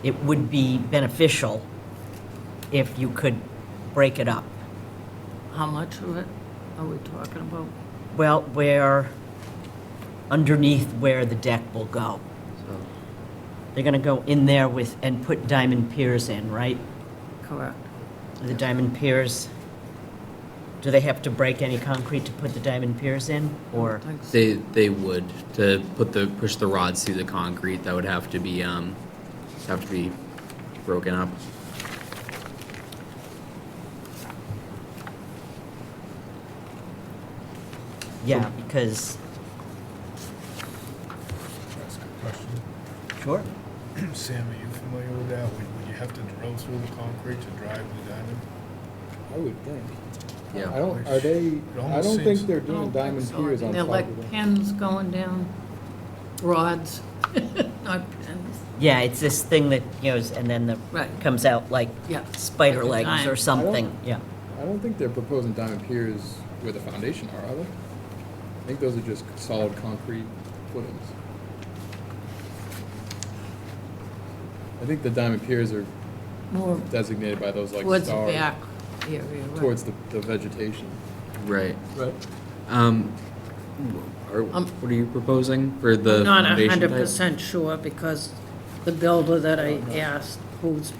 S1: it would be beneficial if you could break it up.
S18: How much of it are we talking about?
S1: Well, where, underneath where the deck will go. They're gonna go in there with, and put diamond piers in, right?
S18: Correct.
S1: The diamond piers Do they have to break any concrete to put the diamond piers in, or?
S3: They would, to push the rods through the concrete, that would have to be broken up.
S1: Yeah, because,
S4: That's a good question.
S1: sure.
S4: Sam, are you familiar with that? Would you have to drill through the concrete to drive the diamond?
S8: I would think.
S3: Yeah.
S8: I don't, are they,
S4: It
S8: I
S4: almost
S8: don't think
S4: seems-
S8: they're
S18: I
S8: doing
S18: don't think
S8: diamond
S18: so.
S8: piers on
S18: They're
S8: top
S18: like
S8: of them.
S18: pins going down, rods, not pins.
S1: Yeah, it's this thing that, and then the,
S18: Right.
S1: comes out like
S18: Yeah.
S1: spider
S18: Like a
S1: legs or
S18: giant-
S1: something, yeah.
S8: I don't think they're proposing diamond piers where the foundation are they? I think those are just solid concrete footings. I think the diamond piers are
S18: More
S8: designated by those like
S18: towards the
S8: stars
S18: back area. right.
S8: towards the vegetation.
S3: Right.
S8: Right.
S3: What are you proposing for the
S18: I'm not
S3: foundation type?
S18: 100% sure because the builder that I asked, who's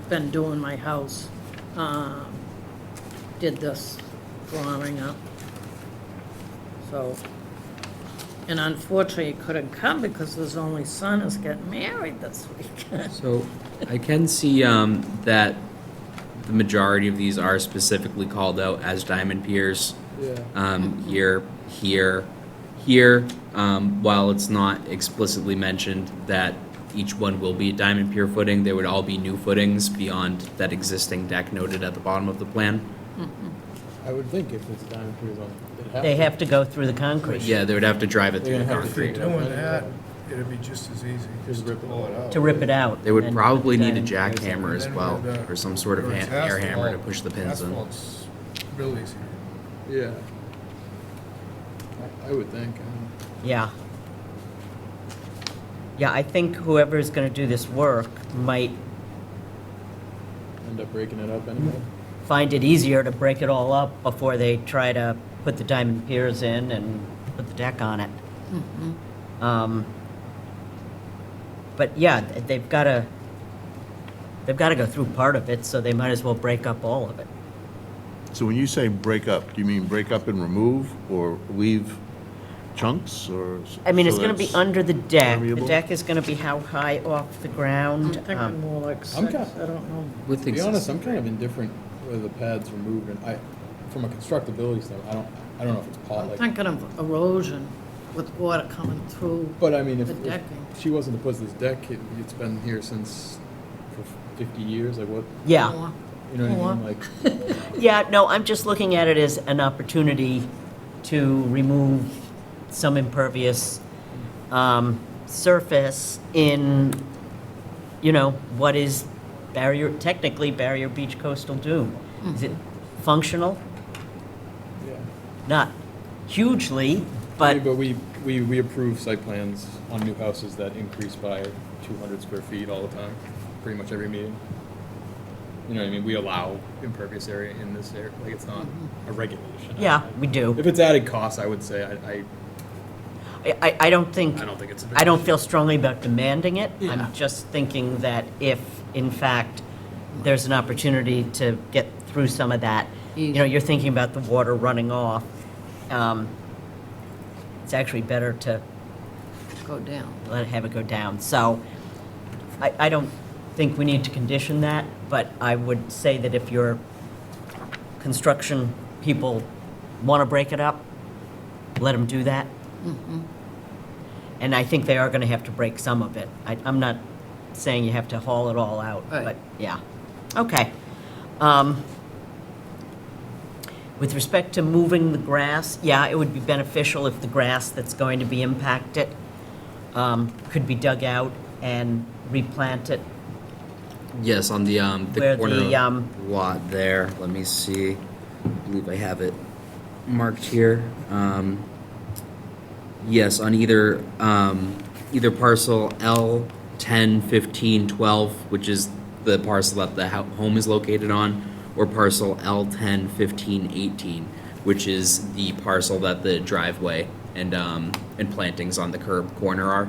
S18: been doing my house, did this drawing up. So, and unfortunately, he couldn't come because his only son is getting married this week.
S3: So I can see that the majority of these are specifically called out as diamond piers.
S8: Yeah.
S3: Here, while it's not explicitly mentioned that each one will be a diamond pier footing, they would all be new footings beyond that existing deck noted at the bottom of the plan.
S8: I would think if it's diamond piers on,
S1: They have to go through the concrete.
S3: Yeah, they would have to drive it through the
S8: They're gonna have to
S4: If you're
S3: concrete.
S4: doing that, it'd be just as easy just to pull it out.
S1: To rip it out.
S3: They would
S1: and
S3: probably
S1: put
S3: need a
S1: the diamond piers in.
S3: jackhammer as
S4: Then
S3: well,
S4: with,
S3: or some sort of
S4: where it's
S3: air hammer to
S4: asphalt,
S3: push the pins in.
S4: Asphalt's real easy.
S8: Yeah. I would think.
S1: Yeah. Yeah, I think whoever's gonna do this work might
S8: End up breaking it up anyway.
S1: find it easier to break it all up before they try to put the diamond piers in and put the deck on it. But yeah, they've gotta go through part of it, so they might as well break up all of it.
S2: So when you say break up, do you mean break up and remove, or leave chunks, or?
S1: I mean, it's
S2: so
S1: gonna be
S2: that's
S1: under the deck. The
S2: permeable?
S1: deck is gonna be how high off the
S18: I'm
S1: ground?
S18: thinking more like
S8: I'm
S18: 6,
S8: kind-
S18: I don't know.
S3: With
S8: To be honest, I'm
S3: exist-
S8: kind of indifferent whether the pad's removed, and from a constructability standpoint, I don't know if it's
S18: I'm
S8: like.
S18: thinking of erosion with water coming through.
S8: But I mean,
S18: The
S8: if
S18: decking.
S8: she wasn't to put this deck, it's been here since for 50 years. Like what?
S1: Yeah.
S18: More.
S8: You know what I mean? Like
S1: Yeah, no, I'm just looking at it as an opportunity to remove some impervious surface in, what is technically barrier beach coastal dune. Is it functional?
S8: yeah.
S1: Not hugely, but,
S8: But we approve site plans on new houses that increase by 200 square feet all the time, pretty much every meeting. You know what I mean? We allow impervious area in this area, like it's not a regulation.
S1: yeah, we do.
S8: If it's added cost, I would say
S1: I don't think,
S8: I don't think it's a big
S1: I don't
S8: issue.
S1: feel strongly about demanding it.
S18: Yeah.
S1: I'm just thinking that if, in fact, there's an opportunity to get through some of that, you're thinking about the water running off, it's actually better to
S18: Go down.
S1: have it go down. So I don't think we need to condition that, but I would say that if your construction people want to break it up, let them do that. And I think they are going to have to break some of it. I'm not saying you have to haul it all out,
S18: Right.
S1: but yeah. Okay. With respect to moving the grass, yeah, it would be beneficial if the grass that's going to be impacted could be dug out and replanted.
S3: Yes, on the
S1: Where
S3: corner
S1: the,
S3: lot there. Let me see. I believe I have it marked here. Yes, on either parcel L 10, 15, 12, which is the parcel that the home is located on, or parcel L 10, 15, 18, which is the parcel that the driveway and plantings on the curb corner are.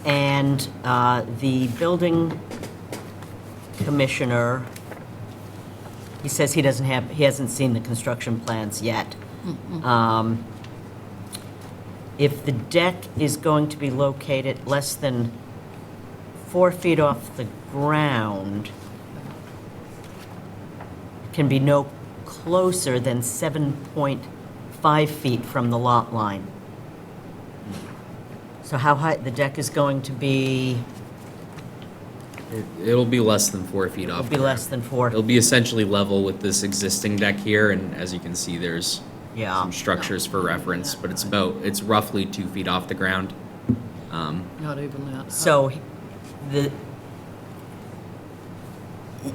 S1: And the building commissioner, he says he hasn't seen the construction plans yet. If the deck is going to be located less than 4 feet off the ground, it can be no closer than 7.5 feet from the lot line. So how high, the deck is going to be,
S3: It'll be less than 4 feet off.
S1: it'll be less than 4?
S3: It'll be essentially level with this existing deck here, and as you can see, there's
S1: Yeah.
S3: some structures for reference, but it's roughly 2 feet off the ground.
S18: Not even that.
S1: So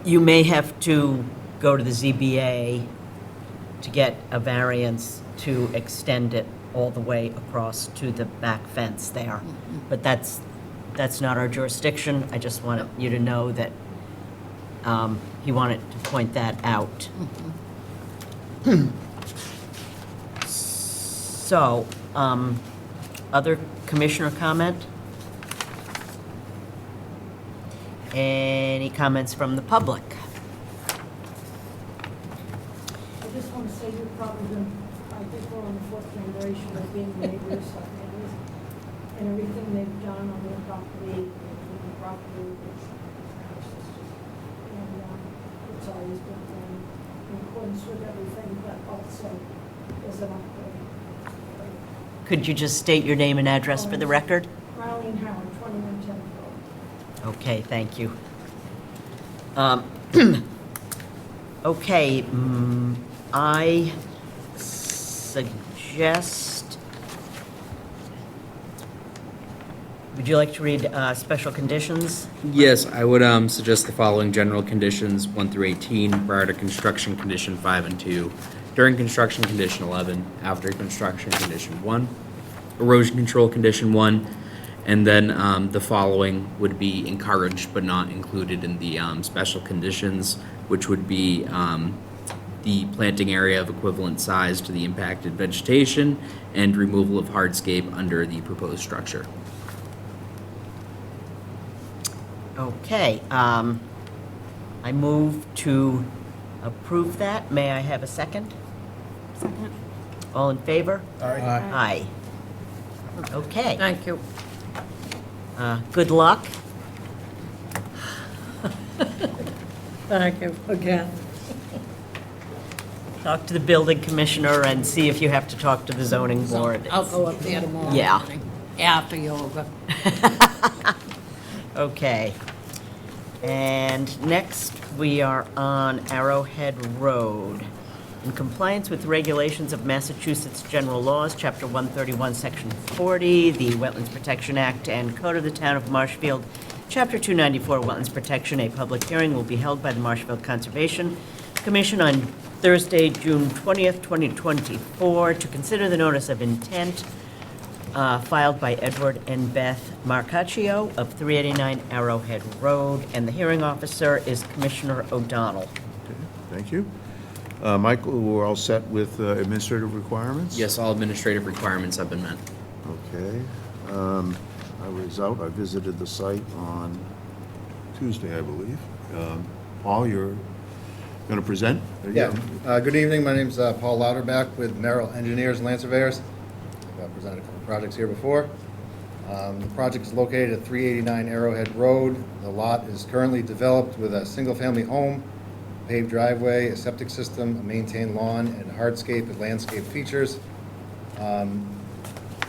S1: you may have to go to the ZBA to get a variance to extend it all the way across to the back fence there. But that's not our jurisdiction. I just wanted you to know that he wanted to point that out. So, other commissioner comment? Any comments from the public?
S19: I just want to say you've probably been, I think we're on the fourth generation of being neighbors, and everything they've done on their property, and it's always been done in accordance with everything, but also as an upgrade.
S1: Could you just state your name and address for the record?
S19: Marlene Howard, 21 Tenth Road.
S1: Okay, thank you. Okay, I suggest, would you like to read special conditions?
S3: Yes, I would suggest the following general conditions, 1 through 18, prior to construction, condition 5 and 2, during construction, condition 11, after construction, condition 1, erosion control, condition 1, and then the following would be encouraged but not included in the special conditions, which would be the planting area of equivalent size to the impacted vegetation and removal of hardscape under the proposed structure.
S1: Okay, I move to approve that. May I have a second?
S9: Second.
S1: All in favor?
S4: Aye.
S1: Aye. Okay.
S18: Thank you.
S1: Good luck.
S18: Thank you again.
S1: Talk to the building commissioner and see if you have to talk to the zoning board.
S18: I'll go up there tomorrow
S1: Yeah.
S18: morning after yoga.
S1: Okay. And next, we are on Arrowhead Road. In compliance with regulations of Massachusetts General Laws, Chapter 131, Section 40, the Wetlands Protection Act, and Code of the Town of Marshfield, Chapter 294, Wetlands Protection, a public hearing will be held by the Marshfield Conservation Commission on Thursday, June 20th, 2024, to consider the notice of intent filed by Edward and Beth Marcaccio of 389 Arrowhead Road, and the hearing officer is Commissioner O'Donnell.
S2: Okay, thank you. Michael, we're all set with administrative requirements?
S3: Yes, all administrative requirements have been met.
S2: Okay. I was out, I visited the site on Tuesday, I believe. Paul, you're going to present?
S20: Yeah. Good evening. My name's Paul Lauterbach with Merrill Engineers and Land Surveyors. I've presented a couple projects here before. The project is located at 389 Arrowhead Road. The lot is currently developed with a single-family home, paved driveway, a septic system, a maintained lawn, and hardscape and landscape features.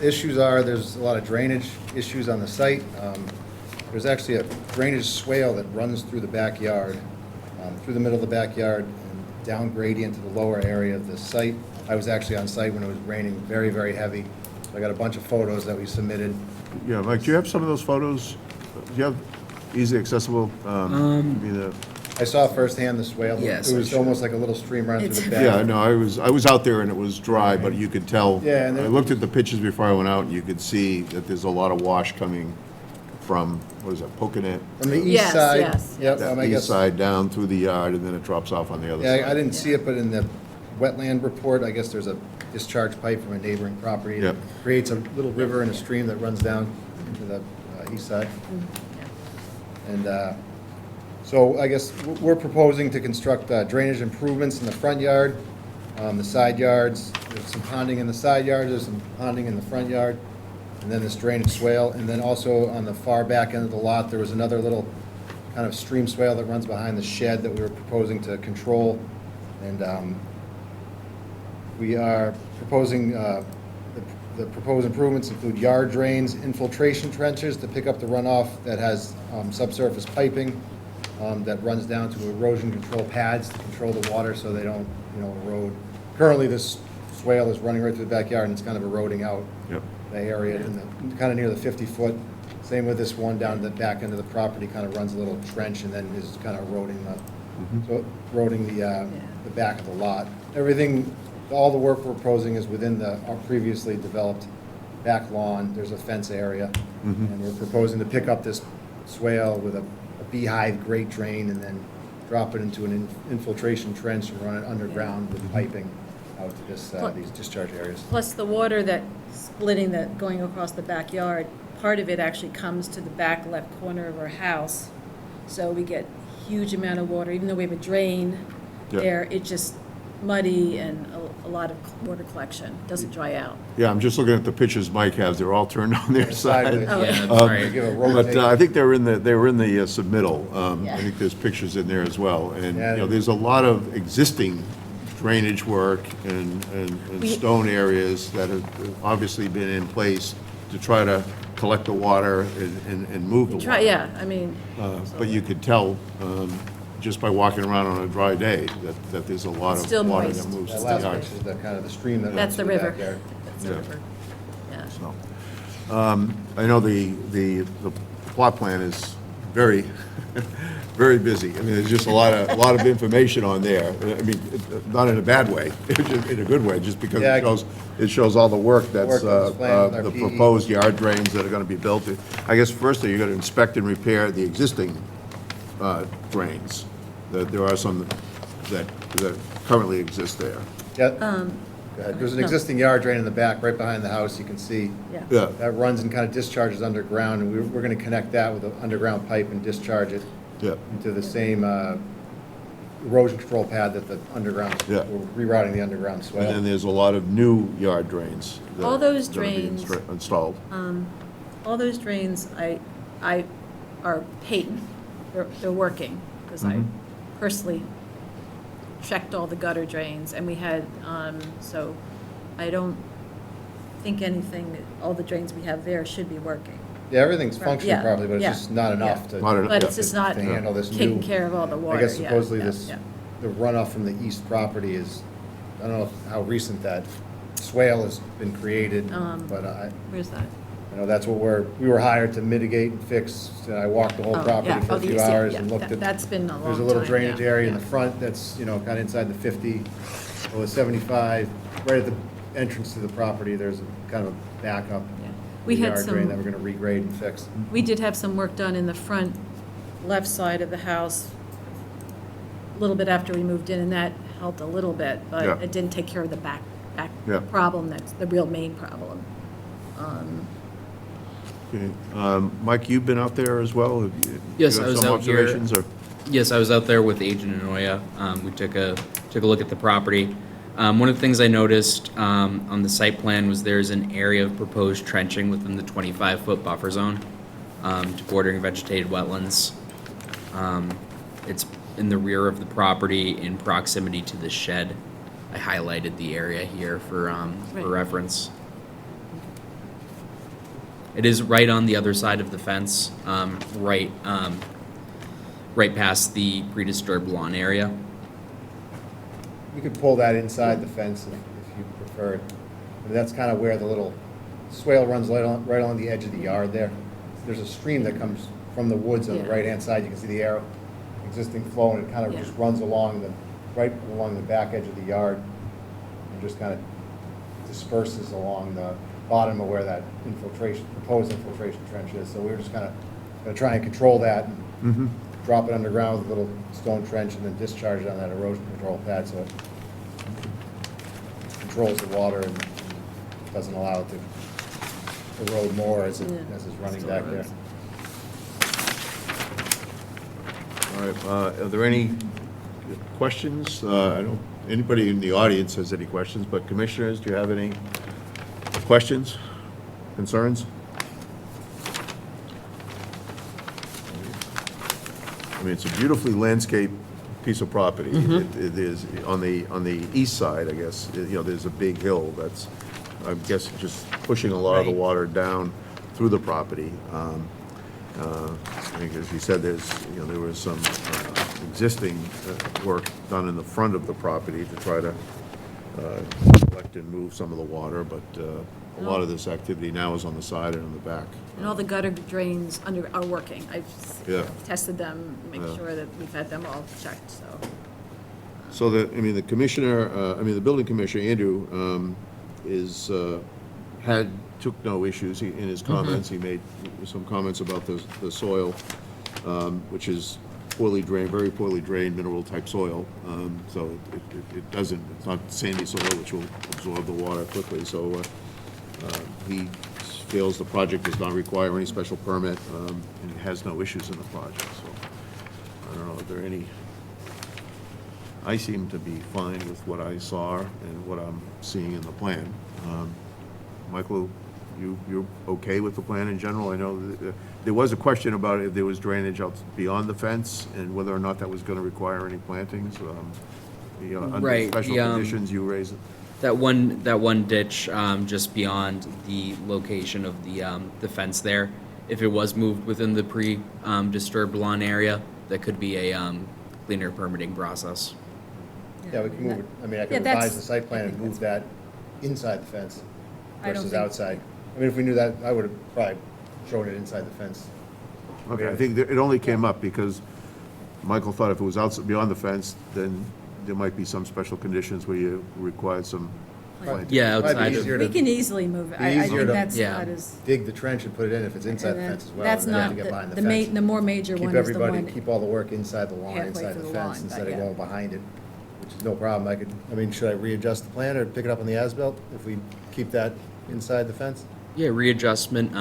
S20: Issues are, there's a lot of drainage issues on the site. There's actually a drainage swale that runs through the backyard, through the middle of the backyard, and down gradient to the lower area of the site. I was actually on site when it was raining very, very heavy. I got a bunch of photos that we submitted.
S2: Yeah, Mike, do you have some of those photos? Do you have easily accessible?
S20: I saw firsthand the swale.
S3: Yes,
S20: It was almost like a little stream running through the back.
S2: Yeah, no, I was out there and it was dry, but you could tell.
S20: Yeah, and
S2: I looked at the pictures before I went out, and you could see that there's a lot of wash coming from, what is that, Poconet?
S20: On the east
S18: Yes,
S20: side.
S18: yes.
S20: Yep,
S2: That
S20: I
S2: east
S20: guess.
S2: side down through the yard, and then it drops off on the other side.
S20: Yeah, I didn't see it, but in the wetland report, I guess there's a discharge pipe from a neighboring property.
S2: Yep.
S20: That creates a little river and a stream that runs down into the east side. And so I guess we're proposing to construct drainage improvements in the front yard, the side yards. There's some ponding in the side yard, there's some ponding in the front yard, and then this drainage swale. And then also on the far back end of the lot, there was another little kind of stream swale that runs behind the shed that we were proposing to control. And we are proposing, the proposed improvements include yard drains, infiltration trenches to pick up the runoff that has subsurface piping that runs down to erosion control pads to control the water so they don't, erode. Currently, this swale is running right through the backyard and it's kind of eroding out the area kind of near the 50-foot. Same with this one down the back end of the property, kind of runs a little trench and then is kind of eroding the back of the lot. Everything, all the work we're proposing is within our previously developed back lawn. There's a fence area, and we're proposing to pick up this swale with a beehive grate drain and then drop it into an infiltration trench and run it underground with piping out to these discharge areas.
S19: Plus the water going across the backyard, part of it actually comes to the back left corner of our house. So we get huge amount of water, even though we have a drain there, it's just muddy and a lot of water collection, doesn't dry out.
S2: Yeah, I'm just looking at the pictures Mike has, they're all turned on their side.
S19: Oh, yeah,
S3: that's right.
S2: But I think they were in the submittal. I think there's pictures in there as well. And, there's a lot of existing drainage work and stone areas that have obviously been in place to try to collect the water and move the water. But you could tell, just by walking around on a dry day, that there's a lot
S19: It's
S2: of
S19: still
S2: water
S19: moist.
S2: that moves
S20: That
S2: to
S20: last
S2: the yard.
S20: picture is the kind of the stream that
S19: That's
S20: runs
S19: the
S20: through
S19: river.
S20: backyard.
S19: That's the river. Yeah.
S2: So, I know the plot plan is very, very busy. I mean, there's just a lot of information on there. I mean, not in a bad way, just in a good way, just because it shows all the work that's, the proposed yard drains that are gonna be built. I guess firstly, you're gonna inspect and repair the existing drains. There are some that currently exist there.
S20: Yeah. There's an existing yard drain in the back, right behind the house, you can see.
S2: Yeah.
S20: That runs and kind of discharges underground, and we're gonna connect that with an underground pipe and discharge it into the same erosion control pad that the underground, we're rerouting the underground swale.
S2: And then there's a lot of new yard drains. that
S19: All those
S2: are gonna be
S19: drains,
S2: installed.
S19: all those drains, I are patent. They're working, because I personally checked all the gutter drains, and we had, so I don't think all the drains we have there should be working.
S20: Yeah, everything's functioning
S19: Yeah,
S20: properly, but it's
S19: yeah,
S20: just not enough to.
S19: But it's just not
S20: to handle this new.
S19: taking care of all the water.
S20: I guess
S19: yeah,
S20: supposedly
S19: yeah,
S20: this,
S19: yeah.
S20: the runoff from the east property is, I don't know how recent that swale has been created, but
S19: Where's that?
S20: I know that's what we were hired to mitigate and fix. And I walked the whole property for a few hours and looked at.
S19: That's been a long time.
S20: There's a little drainage
S19: yeah,
S20: area in
S19: yeah.
S20: the front that's, kind of inside the 50, or the 75. Right at the entrance to the property, there's kind of a backup
S19: We had
S20: yard drain that
S19: some,
S20: we're going to regrade and fix.
S19: we did have some work done in the front left side of the house a little bit after we moved in, and that helped a little bit, but
S2: Yeah.
S19: it didn't take care of the back
S2: Yeah.
S19: problem. That's the real main problem.
S2: Okay. Mike, you've been out there as well? Have you-
S3: Yes,
S2: you
S3: I
S2: have
S3: was
S2: some
S3: out here.
S2: observations, or?
S3: Yes, I was out there with Agent Anoya. We took a look at the property. One of the things I noticed on the site plan was there's an area of proposed trenching within the 25-foot buffer zone to bordering vegetated wetlands. It's in the rear of the property in proximity to the shed. I highlighted the area here for reference. It is right on the other side of the fence, right past the pre-disturbed lawn area.
S20: We could pull that inside the fence if you preferred. But that's kind of where the little swale runs right along the edge of the yard there. There's a stream that comes from the woods on the right-hand side. You can see the arrow, existing flow, and it kind of just runs right along the back edge of the yard and just kind of disperses along the bottom of where that proposed infiltration trench is. So we're just kind of going to try and control that and drop it underground with a little stone trench and then discharge it on that erosion control pad so it controls the water and doesn't allow it to erode more as it's running back there.
S2: All right, are there any questions? I don't, anybody in the audience has any questions, but commissioners, do you have any questions, concerns? I mean, it's a beautifully landscaped piece of property. It is, on the east side, I guess, you know, there's a big hill that's, I guess, just pushing a lot of the
S1: Right.
S2: water down through the property. I think, as you said, there's, you know, there was some existing work done in the front of the property to try to collect and move some of the water, but a lot of this activity now is on the side and on the back.
S19: And all the gutter drains are working. I've
S2: Yeah.
S19: tested them, make
S2: Yeah.
S19: sure that we've had them all checked, so.
S2: So the, I mean, the commissioner, the building commissioner, Andrew, took no issues in his comments. He made some comments about the soil, which is poorly drained, very poorly drained mineral-type soil. So it doesn't, it's not sandy soil, which will absorb the water quickly. So he feels the project does not require any special permit, and he has no issues in the project. So I don't know, are there any? I seem to be fine with what I saw and what I'm seeing in the plan. Michael, you're okay with the plan in general? I know there was a question about if there was drainage out beyond the fence and whether or not that was going to require any plantings. You know, under
S3: Right,
S2: special conditions, you raise it.
S3: That one ditch just beyond the location of the fence there, if it was moved within the disturbed lawn area, that could be a cleaner permitting process.
S20: Yeah, we can move it, I mean, I
S19: Yeah,
S20: could
S19: that's-
S20: revise the site plan and move that inside the fence
S19: I don't
S20: versus
S19: think-
S20: outside. I mean, if we knew that, I would have probably shown it inside the fence.
S2: Okay, I think that it only came up because Michael thought if it was outside, beyond the fence, then there might be some special conditions where you required some planting.
S3: Yeah,
S20: Might be
S3: outside of-
S20: easier
S19: We
S20: to
S19: can easily move it.
S20: be
S19: I
S20: easier
S19: think
S20: to-
S19: that's
S3: Yeah.
S19: not as.
S20: dig the trench and put it in if it's inside the
S19: and
S20: fence as well.
S19: That's
S20: and then have
S19: not,
S20: to get behind
S19: the
S20: fence.
S19: the more major
S20: Keep
S19: one is the
S20: everybody,
S19: one.
S20: keep all the work inside the lawn,
S19: halfway
S20: inside
S19: through
S20: the
S19: the lawn,
S20: fence, instead
S19: but
S20: of
S19: yeah.
S20: going behind it, which is no problem. I mean, should I readjust the plan or pick it up on the as-built if we keep that inside the fence?
S3: Yeah, readjustment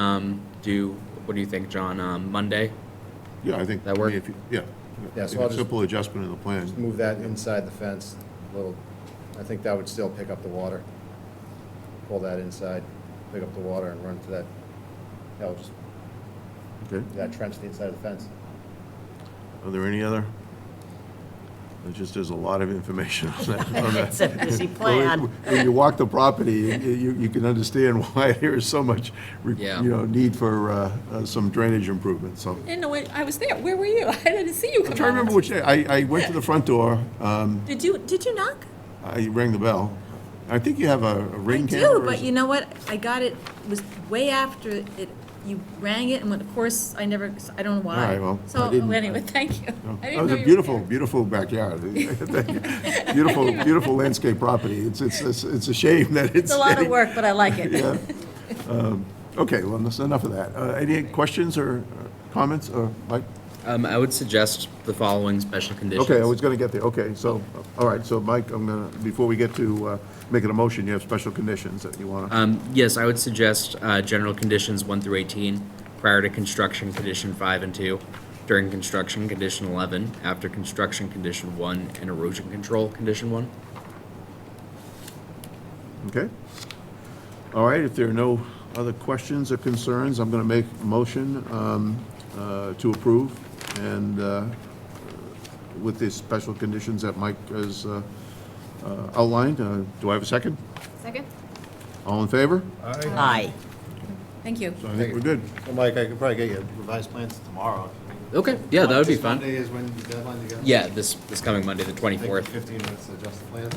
S3: due, what do you think, John, Monday?
S2: Yeah, I think.
S3: That
S2: I
S3: work?
S2: mean, if you- Yeah.
S20: Yeah,
S2: I
S20: so
S2: think
S20: I'll
S2: a
S20: just-
S2: simple adjustment in the plan.
S20: Just move that inside the fence a little. I think that would still pick up the water. Pull that inside, pick up the water and run to that, that'll just,
S2: Okay.
S20: that trench to the inside of the fence.
S2: Are there any other? There's a lot of information on that.
S1: It's a busy plan.
S2: When you walk the property, you can understand why there is so much,
S3: Yeah.
S2: need for some drainage improvements, so.
S19: I didn't know, I was there. Where were you? I didn't see you come
S2: I'm trying to remember
S19: out.
S2: which day. I went to the front door,
S19: Did you knock?
S2: I rang the bell. I think you have a
S19: I
S2: ring camera.
S19: do, but you know what? I got it, it was way after it, you rang it, and when, of course, I don't know why.
S2: All right, well, I
S19: So,
S2: didn't-
S19: anyway, thank you.
S2: No,
S19: I
S2: That
S19: didn't
S2: was
S19: know
S2: a
S19: you were
S2: beautiful,
S19: there.
S2: beautiful backyard. Beautiful landscape property. It's a shame that it's.
S19: It's a lot of work, but I like it.
S2: Yeah. Okay, well, that's enough of that. Any questions or comments, or Mike?
S3: I would suggest the following special conditions.
S2: Okay, I was gonna get there. Okay, so, all right, so Mike, before we get to making a motion, you have special conditions that you wanna?
S3: Yes, I would suggest general conditions 1 through 18, prior to construction, condition 5 and 2, during construction, condition 11, after construction, condition 1, and erosion control, condition 1.
S2: Okay. All right, if there are no other questions or concerns, I'm going to make a motion to approve, and with the special conditions that Mike has outlined. Do I have a second?
S19: Second?
S2: All in favor?
S1: Aye.
S19: Thank you.
S2: So I think we're good.
S20: Well, Mike, I could probably get you revised plans tomorrow.
S3: Okay, yeah, that would be
S20: This
S3: fun.
S20: Monday is when the deadline to get?
S3: Yeah, this coming Monday, the
S20: Take
S3: 24th.
S20: 15 minutes to adjust the plans.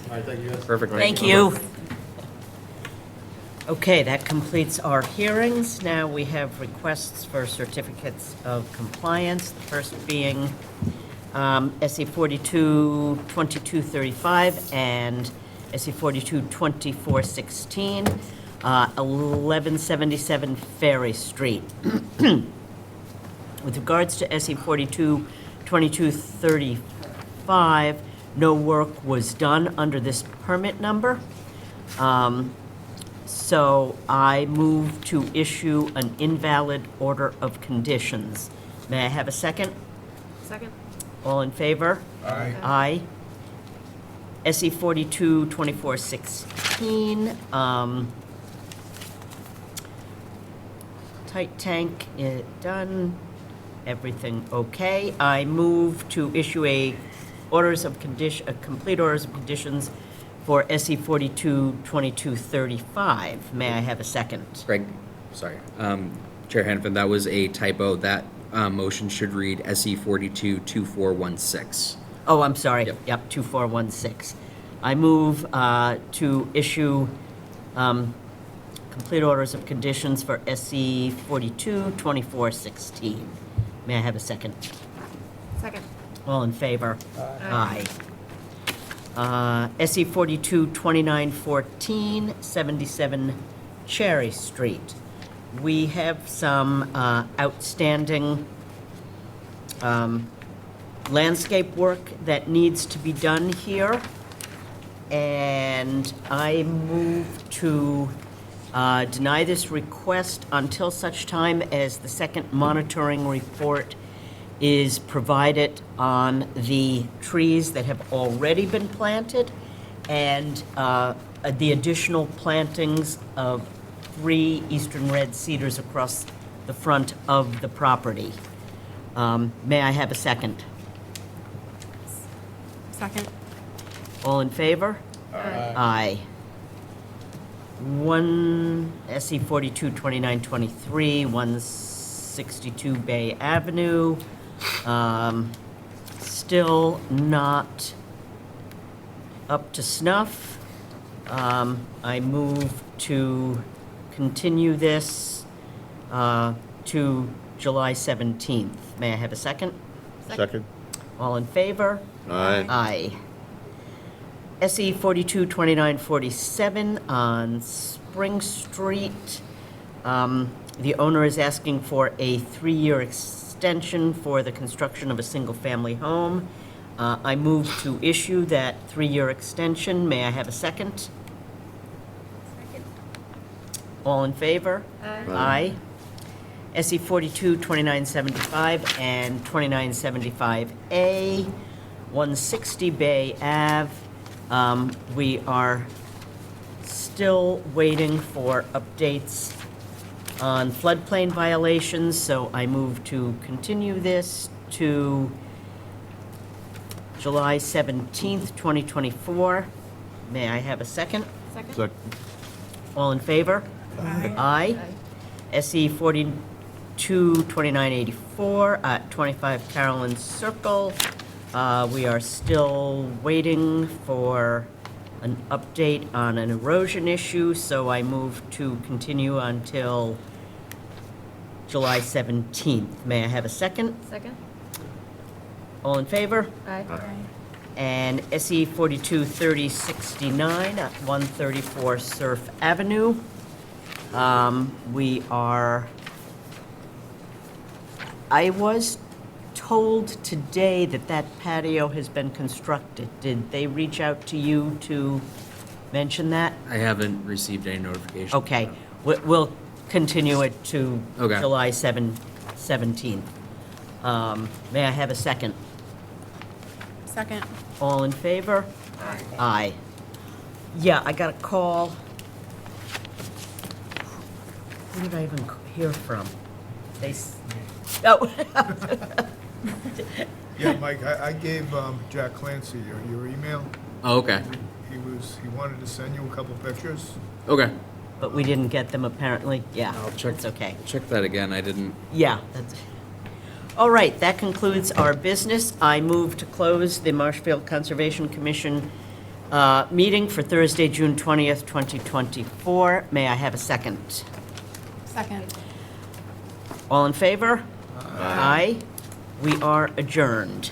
S20: All right, thank you guys.
S3: Perfect.
S1: Thank you. Okay, that completes our hearings. Now we have requests for certificates of compliance, the first being SE 42-2235 and SE 42-2416, 1177 Ferry Street. With regards to SE 42-2235, no work was done under this permit number. So I move to issue an invalid order of conditions. May I have a second?
S19: Second?
S1: All in favor?
S4: Aye.
S1: Aye. SE 42-2416, tight tank, done, everything okay. I move to issue complete orders of conditions for SE 42-2235. May I have a second?
S3: Greg, sorry. Chair Hanford, that was a typo. That motion should read SE 42-2416.
S1: Oh, I'm sorry.
S3: Yep.
S1: Yep, 2416. I move to issue complete orders of conditions for SE 42-2416. May I have a second?
S9: Second.
S1: All in favor? Aye. SE 42-2914, 77 Cherry Street. We have some outstanding landscape work that needs to be done here. And I move to deny this request until such time as the second monitoring report is provided on the trees that have already been planted and the additional plantings of 3 eastern red cedars across the front of the property. May I have a second?
S9: Second.
S1: All in favor? Aye. 1 SE 42-2923, 162 Bay Avenue. Still not up to snuff. I move to continue this to July 17th. May I have a second?
S2: Second?
S1: All in favor?
S2: Aye.
S1: Aye. SE 42-2947 on Spring Street. The owner is asking for a 3-year extension for the construction of a single-family home. I move to issue that 3-year extension. May I have a second?
S7: Second.
S1: All in favor?
S7: Aye.
S1: Aye. SE 42-2975 and 2975A, 160 Bay Ave. We are still waiting for updates on floodplain violations, so I move to continue this to July 17th, 2024. May I have a second?
S7: Second.
S2: Second.
S1: All in favor? Aye. SE 42-2984 at 25 Carolyn Circle. We are still waiting for an update on an erosion issue, so I move to continue until July 17th. May I have a second?
S7: Second.
S1: All in favor?
S7: Aye.
S1: And SE 42-3069 at 134 Surf Avenue. I was told today that that patio has been constructed. Did they reach out to you to mention that?
S3: I haven't received any notification.
S1: Okay, we'll continue it to
S3: Okay.
S1: July 17th. May I have a second?
S9: Second.
S1: All in favor? Aye. Yeah, I got a call. Who did I even hear from? Oh.
S4: Yeah, Mike, I gave Jack Clancy your email.
S3: Oh, okay.
S4: He wanted to send you a couple pictures.
S3: Okay.
S1: But we didn't get them apparently? Yeah,
S3: I'll check.
S1: it's okay.
S3: Check that again. I didn't.
S1: Yeah, that's, all right, that concludes our business. I move to close the Marshfield Conservation Commission meeting for Thursday, June 20th, 2024. May I have a second?
S9: Second.
S1: All in favor? Aye. We are adjourned.